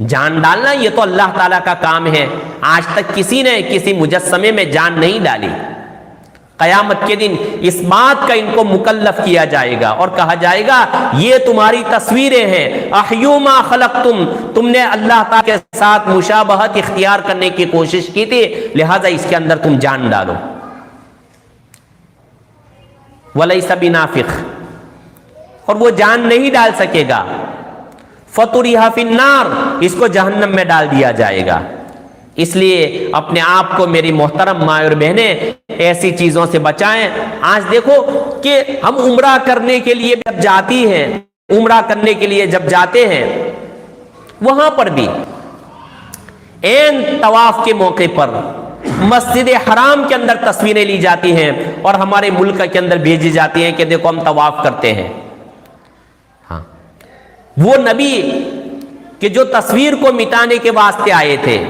جان ڈالنا یہ تو اللہ تعالیٰ کا کام ہے، آج تک کسی نے کسی مجسمے میں جان نہیں ڈالی۔ قیامت کے دن اس بات کا ان کو مکلف کیا جائے گا اور کہا جائے گا یہ تمہاری تصویریں ہیں، احیوا ما خلقتم، تم نے اللہ تعالیٰ کے ساتھ مشابہت اختیار کرنے کی کوشش کی تھی، لہذا اس کے اندر تم جان ڈالو۔ وَلَيْسَ بِنَافِخ، اور وہ جان نہیں ڈال سکے گا۔ فَطُرِحَ فِي النَّارِ، اس کو جہنم میں ڈال دیا جائے گا۔ اس لیے اپنے آپ کو میری محترم ماں اور بہنیں ایسی چیزوں سے بچائیں۔ آج دیکھو کہ ہم عمرہ کرنے کے لیے جب جاتی ہیں، عمرہ کرنے کے لیے جب جاتے ہیں، وہاں پر بھی عین طواف کے موقع پر مسجد حرام کے اندر تصویریں لی جاتی ہیں اور ہمارے ملک کے اندر بھیجی جاتی ہیں کہ دیکھو ہم طواف کرتے ہیں۔ ہاں، وہ نبی کہ جو تصویر کو مٹانے کے واسطے آئے تھے،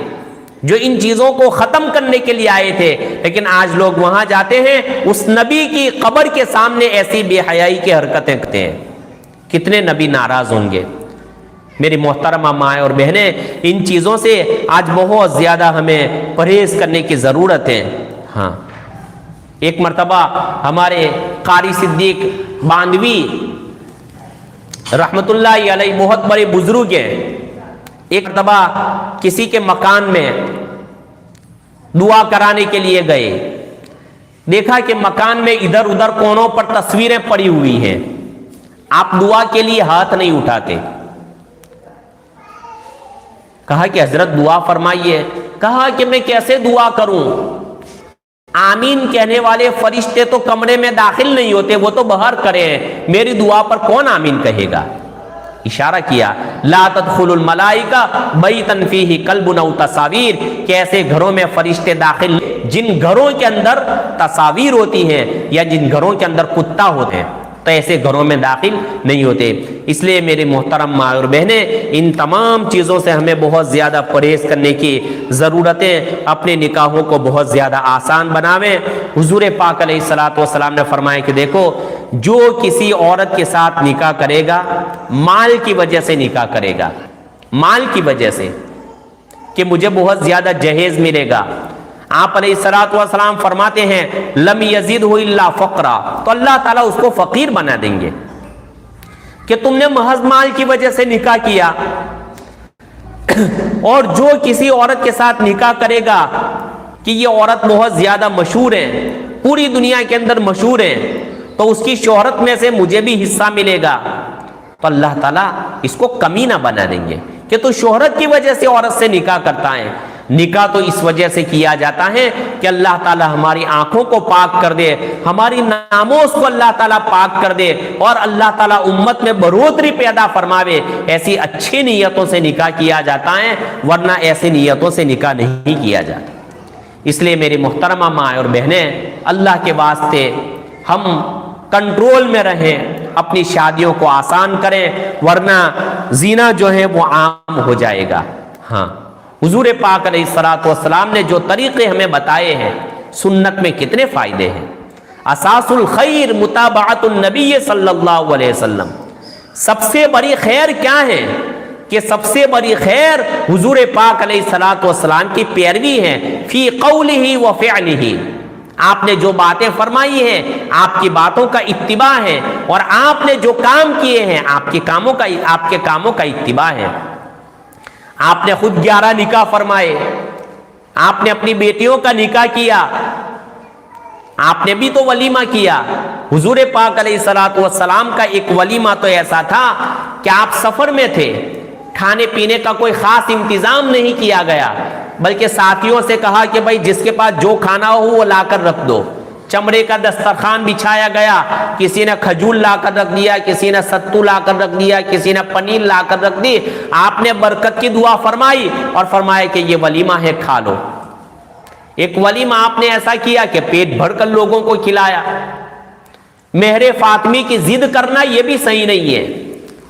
جو ان چیزوں کو ختم کرنے کے لیے آئے تھے، لیکن آج لوگ وہاں جاتے ہیں، اس نبی کی قبر کے سامنے ایسی بے حیائی کی حرکتیں کرتے ہیں۔ کتنے نبی ناراض ہوں گے؟ میری محترمہ مائیں اور بہنیں، ان چیزوں سے آج بہت زیادہ ہمیں پرہیز کرنے کی ضرورت ہے۔ ہاں، ایک مرتبہ ہمارے قاری صدیق باندوی رحمت اللہ علیہ بہت بڑے بزرگ ہیں، ایک مرتبہ کسی کے مکان میں دعا کرانے کے لیے گئے، دیکھا کہ مکان میں ادھر ادھر کونوں پر تصویریں پڑی ہوئی ہیں، آپ دعا کے لیے ہاتھ نہیں اٹھاتے۔ کہا کہ حضرت دعا فرمائیے۔ کہا کہ میں کیسے دعا کروں؟ آمین کہنے والے فرشتے تو کمرے میں داخل نہیں ہوتے، وہ تو باہر کھڑے ہیں، میری دعا پر کون آمین کہے گا؟ اشارہ کیا، لا تدخل الملائکہ بیتا فیہ کلب او تصاویر، کہ ایسے گھروں میں فرشتے داخل جن گھروں کے اندر تصاویر ہوتی ہیں یا جن گھروں کے اندر کتا ہوتے ہیں، تو ایسے گھروں میں داخل نہیں ہوتے۔ اس لیے میرے محترم ماں اور بہنیں، ان تمام چیزوں سے ہمیں بہت زیادہ پرہیز کرنے کی ضرورتیں، اپنے نکاحوں کو بہت زیادہ آسان بناویں۔ حضور پاک علیہ الصلوۃ والسلام نے فرمایا کہ دیکھو، جو کسی عورت کے ساتھ نکاح کرے گا، مال کی وجہ سے نکاح کرے گا، مال کی وجہ سے، کہ مجھے بہت زیادہ جہیز ملے گا. آپ علیہ الصلوۃ والسلام فرماتے ہیں لم یزدہ الا فقرا، تو اللہ تعالیٰ اس کو فقیر بنا دیں گے کہ تم نے محض مال کی وجہ سے نکاح کیا. اور جو کسی عورت کے ساتھ نکاح کرے گا کہ یہ عورت بہت زیادہ مشہور ہے، پوری دنیا کے اندر مشہور ہے، تو اس کی شہرت میں سے مجھے بھی حصہ ملے گا، تو اللہ تعالیٰ اس کو کمینہ بنا دیں گے کہ تو شہرت کی وجہ سے عورت سے نکاح کرتا ہے. نکاح تو اس وجہ سے کیا جاتا ہے کہ اللہ تعالیٰ ہماری آنکھوں کو پاک کر دے، ہماری ناموس کو اللہ تعالیٰ پاک کر دے، اور اللہ تعالیٰ امت میں بڑھوتری پیدا فرماوے. ایسی اچھی نیتوں سے نکاح کیا جاتا ہے، ورنہ ایسی نیتوں سے نکاح نہیں کیا جاتا. اس لیے میری محترمہ ماں اور بہنیں، اللہ کے واسطے ہم کنٹرول میں رہیں، اپنی شادیوں کو آسان کریں، ورنہ زنا جو ہے وہ عام ہو جائے گا. ہاں، حضور پاک علیہ الصلوۃ والسلام نے جو طریقے ہمیں بتائے ہیں، سنت میں کتنے فائدے ہیں. اساس الخیر متابعت النبی صلی اللہ علیہ وسلم. سب سے بڑی خیر کیا ہے؟ کہ سب سے بڑی خیر حضور پاک علیہ الصلوۃ والسلام کی پیروی ہے، فی قولہ و فعلہ. آپ نے جو باتیں فرمائی ہیں، آپ کی باتوں کا اتباع ہے، اور آپ نے جو کام کیے ہیں، آپ کے کاموں کا اتباع ہے. آپ نے خود 11 نکاح فرمائے، آپ نے اپنی بیٹیوں کا نکاح کیا، آپ نے بھی تو ولیمہ کیا. حضور پاک علیہ الصلوۃ والسلام کا ایک ولیمہ تو ایسا تھا کہ آپ سفر میں تھے، کھانے پینے کا کوئی خاص انتظام نہیں کیا گیا، بلکہ ساتھیوں سے کہا کہ بھائی جس کے پاس جو کھانا ہو وہ لا کر رکھ دو. چمڑے کا دسترخوان بچھایا گیا، کسی نے کھجور لا کر رکھ دیا، کسی نے ستو لا کر رکھ دیا، کسی نے پنیر لا کر رکھ دی. آپ نے برکت کی دعا فرمائی اور فرمایا کہ یہ ولیمہ ہے، کھا لو. ایک ولیمہ آپ نے ایسا کیا کہ پیٹ بھر کر لوگوں کو کھلایا. مہر فاطمی کی ضد کرنا یہ بھی صحیح نہیں ہے.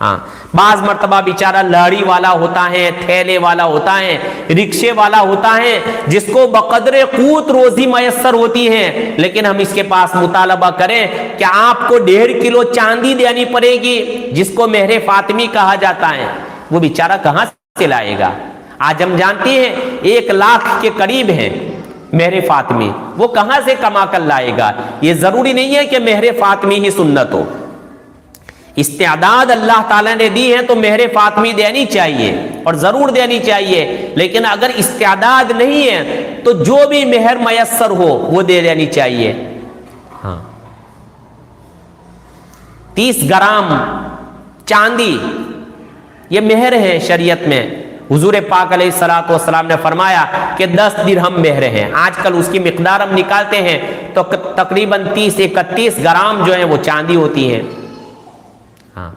ہاں، بعض مرتبہ بیچارہ لاڑی والا ہوتا ہے، تھیلے والا ہوتا ہے، رکشے والا ہوتا ہے، جس کو بقدر قوت روزی میسر ہوتی ہے، لیکن ہم اس کے پاس مطالبہ کریں کہ آپ کو 1.5 کلو چاندی دینی پڑے گی جس کو مہر فاطمی کہا جاتا ہے. وہ بیچارہ کہاں سے لائے گا؟ آج ہم جانتے ہیں 1 لاکھ کے قریب ہے مہر فاطمی، وہ کہاں سے کما کر لائے گا؟ یہ ضروری نہیں ہے کہ مہر فاطمی ہی سنت ہو. استعداد اللہ تعالیٰ نے دی ہے تو مہر فاطمی دینی چاہیے، اور ضرور دینی چاہیے، لیکن اگر استعداد نہیں ہے تو جو بھی مہر میسر ہو وہ دے دینی چاہیے. ہاں، 30 گرام چاندی یہ مہر ہے شریعت میں. حضور پاک علیہ الصلوۃ والسلام نے فرمایا کہ 10 درہم مہر ہیں. آج کل اس کی مقدار ہم نکالتے ہیں تو تقریباً 30-31 گرام جو ہیں وہ چاندی ہوتی ہے.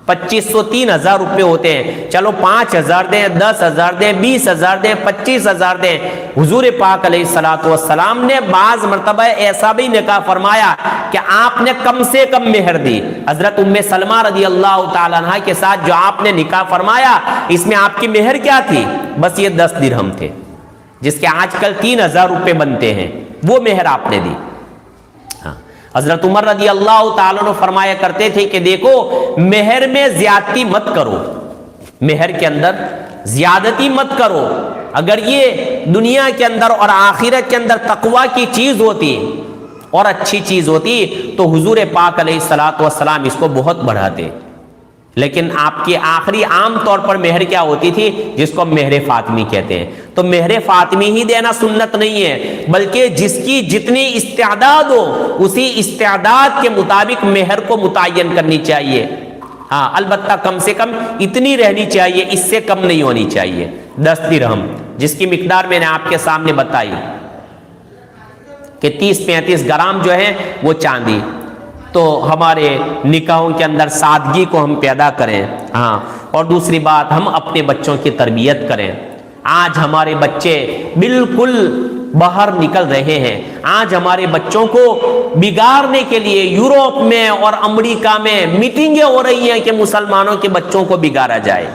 2500-3000 روپے ہوتے ہیں. چلو 5000 دیں، 10,000 دیں، 20,000 دیں، 25,000 دیں. حضور پاک علیہ الصلوۃ والسلام نے بعض مرتبہ ایسا بھی نکاح فرمایا کہ آپ نے کم سے کم مہر دی. حضرت ام سلمہ رضی اللہ تعالیٰ عنہ کے ساتھ جو آپ نے نکاح فرمایا، اس میں آپ کی مہر کیا تھی؟ بس یہ 10 درہم تھے، جس کے آج کل 3000 روپے بنتے ہیں. وہ مہر آپ نے دی. حضرت عمر رضی اللہ تعالیٰ عنہ فرمایا کرتے تھے کہ دیکھو، مہر میں زیادتی مت کرو، مہر کے اندر زیادتی مت کرو. اگر یہ دنیا کے اندر اور آخرت کے اندر تقوی کی چیز ہوتی اور اچھی چیز ہوتی تو حضور پاک علیہ الصلوۃ والسلام اس کو بہت بڑھاتے. لیکن آپ کی آخری عام طور پر مہر کیا ہوتی تھی؟ جس کو مہر فاطمی کہتے ہیں. تو مہر فاطمی ہی دینا سنت نہیں ہے، بلکہ جس کی جتنی استعداد ہو اسی استعداد کے مطابق مہر کو متعین کرنی چاہیے. ہاں، البتہ کم سے کم اتنی رہنی چاہیے، اس سے کم نہیں ہونی چاہیے. 10 درہم جس کی مقدار میں نے آپ کے سامنے بتائی کہ 30-35 گرام جو ہے وہ چاندی. تو ہمارے نکاحوں کے اندر سادگی کو ہم پیدا کریں. ہاں، اور دوسری بات، ہم اپنے بچوں کی تربیت کریں. آج ہمارے بچے بالکل باہر نکل رہے ہیں. آج ہمارے بچوں کو بگاڑنے کے لیے یورپ میں اور امریکہ میں میٹنگیں ہو رہی ہیں کہ مسلمانوں کے بچوں کو بگاڑا جائے.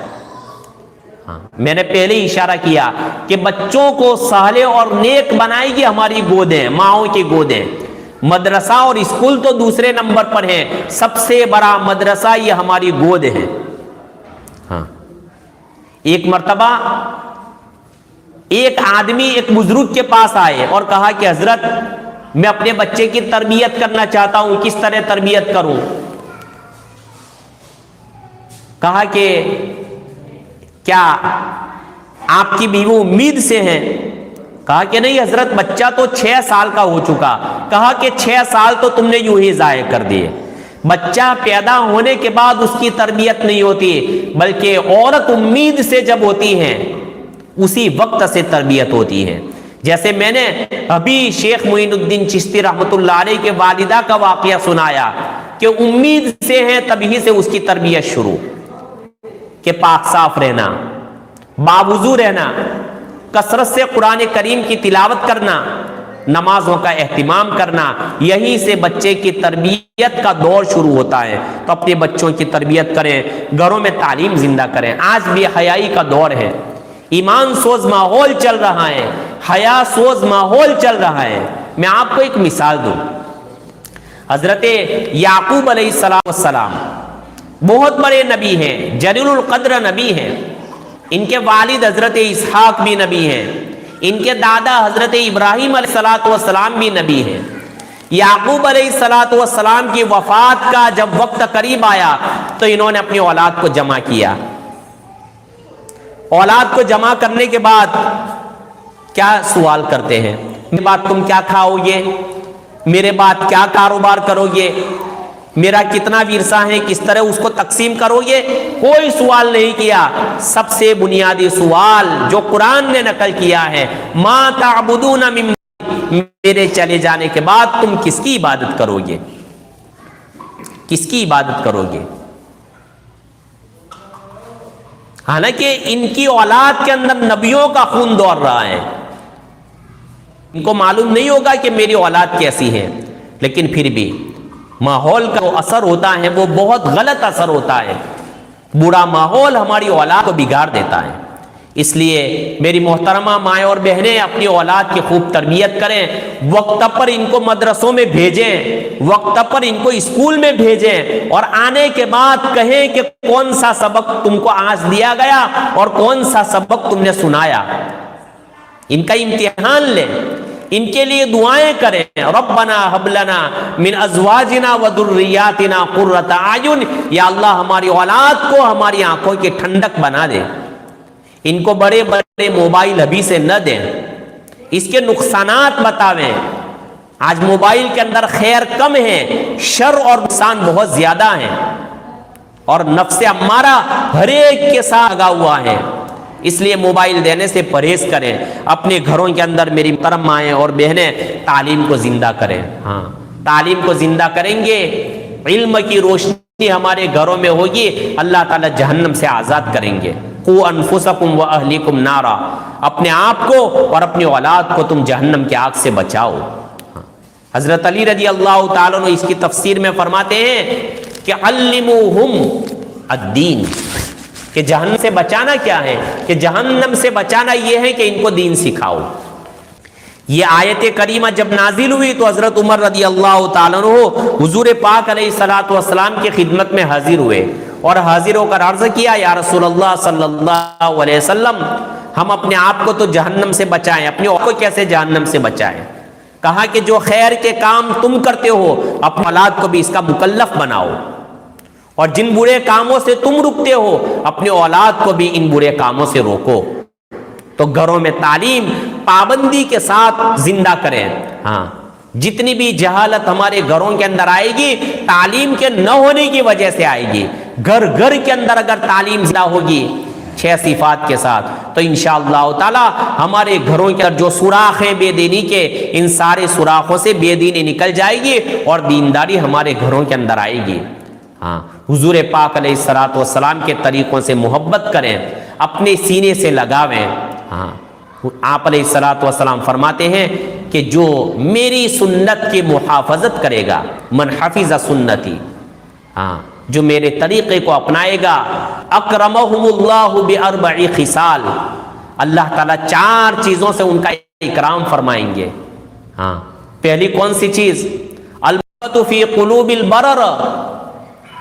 ہاں، میں نے پہلے ہی اشارہ کیا کہ بچوں کو صالح اور نیک بنائے گی ہماری گودیں، ماؤں کی گودیں. مدرسہ اور اسکول تو دوسرے نمبر پر ہیں، سب سے بڑا مدرسہ یہ ہماری گود ہے. ہاں، ایک مرتبہ ایک آدمی ایک بزرگ کے پاس آئے اور کہا کہ حضرت میں اپنے بچے کی تربیت کرنا چاہتا ہوں، کس طرح تربیت کروں؟ کہا کہ کیا آپ کی بیوی امید سے ہیں؟ کہا کہ نہیں حضرت، بچہ تو 6 سال کا ہو چکا۔ کہا کہ 6 سال تو تم نے یوں ہی ضائع کر دیے۔ بچہ پیدا ہونے کے بعد اس کی تربیت نہیں ہوتی، بلکہ عورت امید سے جب ہوتی ہے اسی وقت سے تربیت ہوتی ہے۔ جیسے میں نے ابھی شیخ معین الدین چشتی رحمۃ اللہ علیہ کے والدہ کا واقعہ سنایا کہ امید سے ہے تبھی سے اس کی تربیت شروع، کہ پاک صاف رہنا، باوضو رہنا، کثرت سے قرآن کریم کی تلاوت کرنا، نمازوں کا اہتمام کرنا، یہیں سے بچے کی تربیت کا دور شروع ہوتا ہے۔ تو اپنے بچوں کی تربیت کریں، گھروں میں تعلیم زندہ کریں۔ آج بھی حیائی کا دور ہے، ایمان سوز ماحول چل رہا ہے، حیا سوز ماحول چل رہا ہے۔ میں آپ کو ایک مثال دوں، حضرت یعقوب علیہ السلام بہت بڑے نبی ہیں، جلیل القدر نبی ہیں۔ ان کے والد حضرت اسحاق بھی نبی ہیں، ان کے دادا حضرت ابراہیم علیہ السلام بھی نبی ہیں۔ یعقوب علیہ السلام کی وفات کا جب وقت قریب آیا تو انہوں نے اپنی اولاد کو جمع کیا۔ اولاد کو جمع کرنے کے بعد کیا سوال کرتے ہیں؟ میرے بعد تم کیا کھاؤ گے؟ میرے بعد کیا کاروبار کرو گے؟ میرا کتنا ورثہ ہے، کس طرح اس کو تقسیم کرو گے؟ کوئی سوال نہیں کیا۔ سب سے بنیادی سوال جو قرآن نے نقل کیا ہے، ما تعبدون من، میرے چلے جانے کے بعد تم کس کی عبادت کرو گے؟ کس کی عبادت کرو گے؟ حالانکہ ان کی اولاد کے اندر نبیوں کا خون دوڑ رہا ہے، ان کو معلوم نہیں ہوگا کہ میری اولاد کیسی ہے، لیکن پھر بھی ماحول کا جو اثر ہوتا ہے وہ بہت غلط اثر ہوتا ہے۔ برا ماحول ہماری اولاد کو بگاڑ دیتا ہے۔ اس لیے میری محترمہ مائیں اور بہنیں اپنی اولاد کی خوب تربیت کریں، وقت پر ان کو مدرسوں میں بھیجیں، وقت پر ان کو اسکول میں بھیجیں، اور آنے کے بعد کہیں کہ کون سا سبق تم کو آج دیا گیا اور کون سا سبق تم نے سنایا۔ ان کا امتحان لیں، ان کے لیے دعائیں کریں، ربنا ہب لنا من ازواجنا وذریاتنا قرۃ اعین، یا اللہ ہماری اولاد کو ہماری آنکھوں کی ٹھنڈک بنا دے۔ ان کو بڑے بڑے موبائل ابھی سے نہ دیں، اس کے نقصانات بتاویں۔ آج موبائل کے اندر خیر کم ہے، شر اور نقصان بہت زیادہ ہیں، اور نفس امارہ ہر ایک کے ساتھ لگا ہوا ہے۔ اس لیے موبائل دینے سے پرہیز کریں۔ اپنے گھروں کے اندر میری محترم مائیں اور بہنیں تعلیم کو زندہ کریں۔ ہاں، تعلیم کو زندہ کریں گے، علم کی روشنی ہمارے گھروں میں ہوگی، اللہ تعالیٰ جہنم سے آزاد کریں گے۔ قوا انفسکم واہلیکم نارا، اپنے آپ کو اور اپنی اولاد کو تم جہنم کی آگ سے بچاؤ۔ حضرت علی رضی اللہ تعالیٰ عنہ اس کی تفسیر میں فرماتے ہیں کہ علموہم الدین، کہ جہنم سے بچانا کیا ہے؟ کہ جہنم سے بچانا یہ ہے کہ ان کو دین سکھاؤ۔ یہ آیت کریمہ جب نازل ہوئی تو حضرت عمر رضی اللہ تعالیٰ عنہ حضور پاک علیہ السلام کی خدمت میں حاضر ہوئے، اور حاضر ہو کر عرض کیا، یا رسول اللہ صلی اللہ علیہ وسلم، ہم اپنے آپ کو تو جہنم سے بچائیں، اپنے آپ کو کیسے جہنم سے بچائیں؟ کہا کہ جو خیر کے کام تم کرتے ہو اپنے اولاد کو بھی اس کا مکلف بناؤ، اور جن برے کاموں سے تم رکتے ہو اپنے اولاد کو بھی ان برے کاموں سے روکو۔ تو گھروں میں تعلیم پابندی کے ساتھ زندہ کریں۔ ہاں، جتنی بھی جہالت ہمارے گھروں کے اندر آئے گی تعلیم کے نہ ہونے کی وجہ سے آئے گی۔ گھر گھر کے اندر اگر تعلیم زندہ ہوگی 6 صفات کے ساتھ تو انشاءاللہ تعالی ہمارے گھروں کے اندر جو سوراخ ہیں بے دینی کے، ان سارے سوراخوں سے بے دینی نکل جائے گی اور دینداری ہمارے گھروں کے اندر آئے گی۔ ہاں، حضور پاک علیہ السلام کے طریقوں سے محبت کریں، اپنے سینے سے لگاویں۔ ہاں، آپ علیہ السلام فرماتے ہیں کہ جو میری سنت کی محافظت کرے گا، من حفظ سنتی، ہاں، جو میرے طریقے کو اپنائے گا، اکرمہم اللہ باربع خصال، اللہ تعالیٰ 4 چیزوں سے ان کا اکرام فرمائیں گے۔ ہاں، پہلی کون سی چیز؟ البۃ فی قلوب البرر،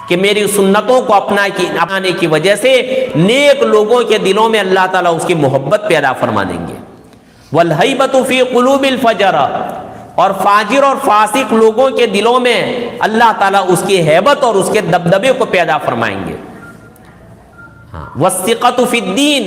کہ میری سنتوں کو اپنانے کی وجہ سے نیک لوگوں کے دلوں میں اللہ تعالیٰ اس کی محبت پیدا فرما دیں گے۔ والہیبۃ فی قلوب الفجر، اور فاجر اور فاسق لوگوں کے دلوں میں اللہ تعالیٰ اس کی ہیبت اور اس کے دبدبے کو پیدا فرمائیں گے۔ والثقۃ فی الدین،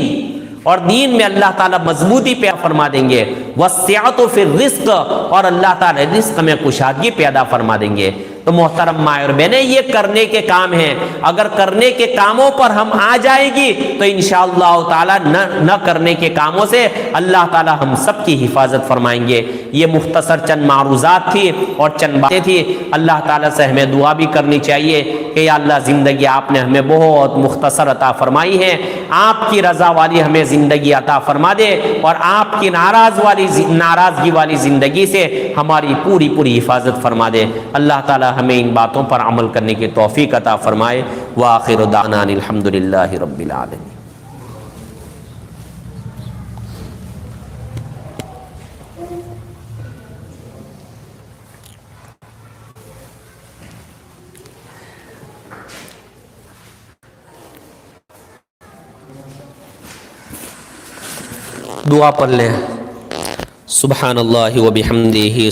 اور دین میں اللہ تعالیٰ مضبوطی پیدا فرما دیں گے۔ والسعۃ فی الرزق، اور اللہ تعالیٰ رزق میں کشادگی پیدا فرما دیں گے۔ تو محترم ماں اور بہنیں، یہ کرنے کے کام ہیں، اگر کرنے کے کاموں پر ہم آ جائے گی تو انشاءاللہ تعالیٰ نہ کرنے کے کاموں سے اللہ تعالیٰ ہم سب کی حفاظت فرمائیں گے۔ یہ مختصر چند معروضات تھی اور چند باتیں تھی۔ اللہ تعالیٰ سے ہمیں دعا بھی کرنی چاہیے کہ یا اللہ زندگی آپ نے ہمیں بہت مختصر عطا فرمائی ہے، آپ کی رضا والی ہمیں زندگی عطا فرما دے، اور آپ کی ناراضگی والی زندگی سے ہماری پوری حفاظت فرما دے۔ اللہ تعالیٰ ہمیں ان باتوں پر عمل کرنے کی توفیق عطا فرمائے۔ وآخر دعوانا الحمدللہ رب العالمین۔ دعا پڑھ لیں۔ سبحان اللہ وبحمدہ،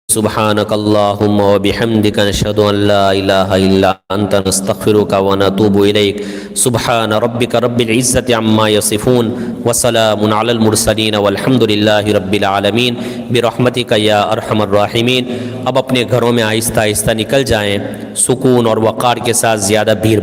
سبحانک اللہم وبحمدک، نشہد ان لا الہ الا انت، نستغفرک ونتوب الیک۔ سبحان ربک رب العزت عما یصفون، وسلام علی المرسلین، والحمد للہ رب العالمین، برحمتک یا ارحم الراحمین۔ اب اپنے گھروں میں آہستہ آہستہ نکل جائیں، سکون اور وقار کے ساتھ، زیادہ بھیڑ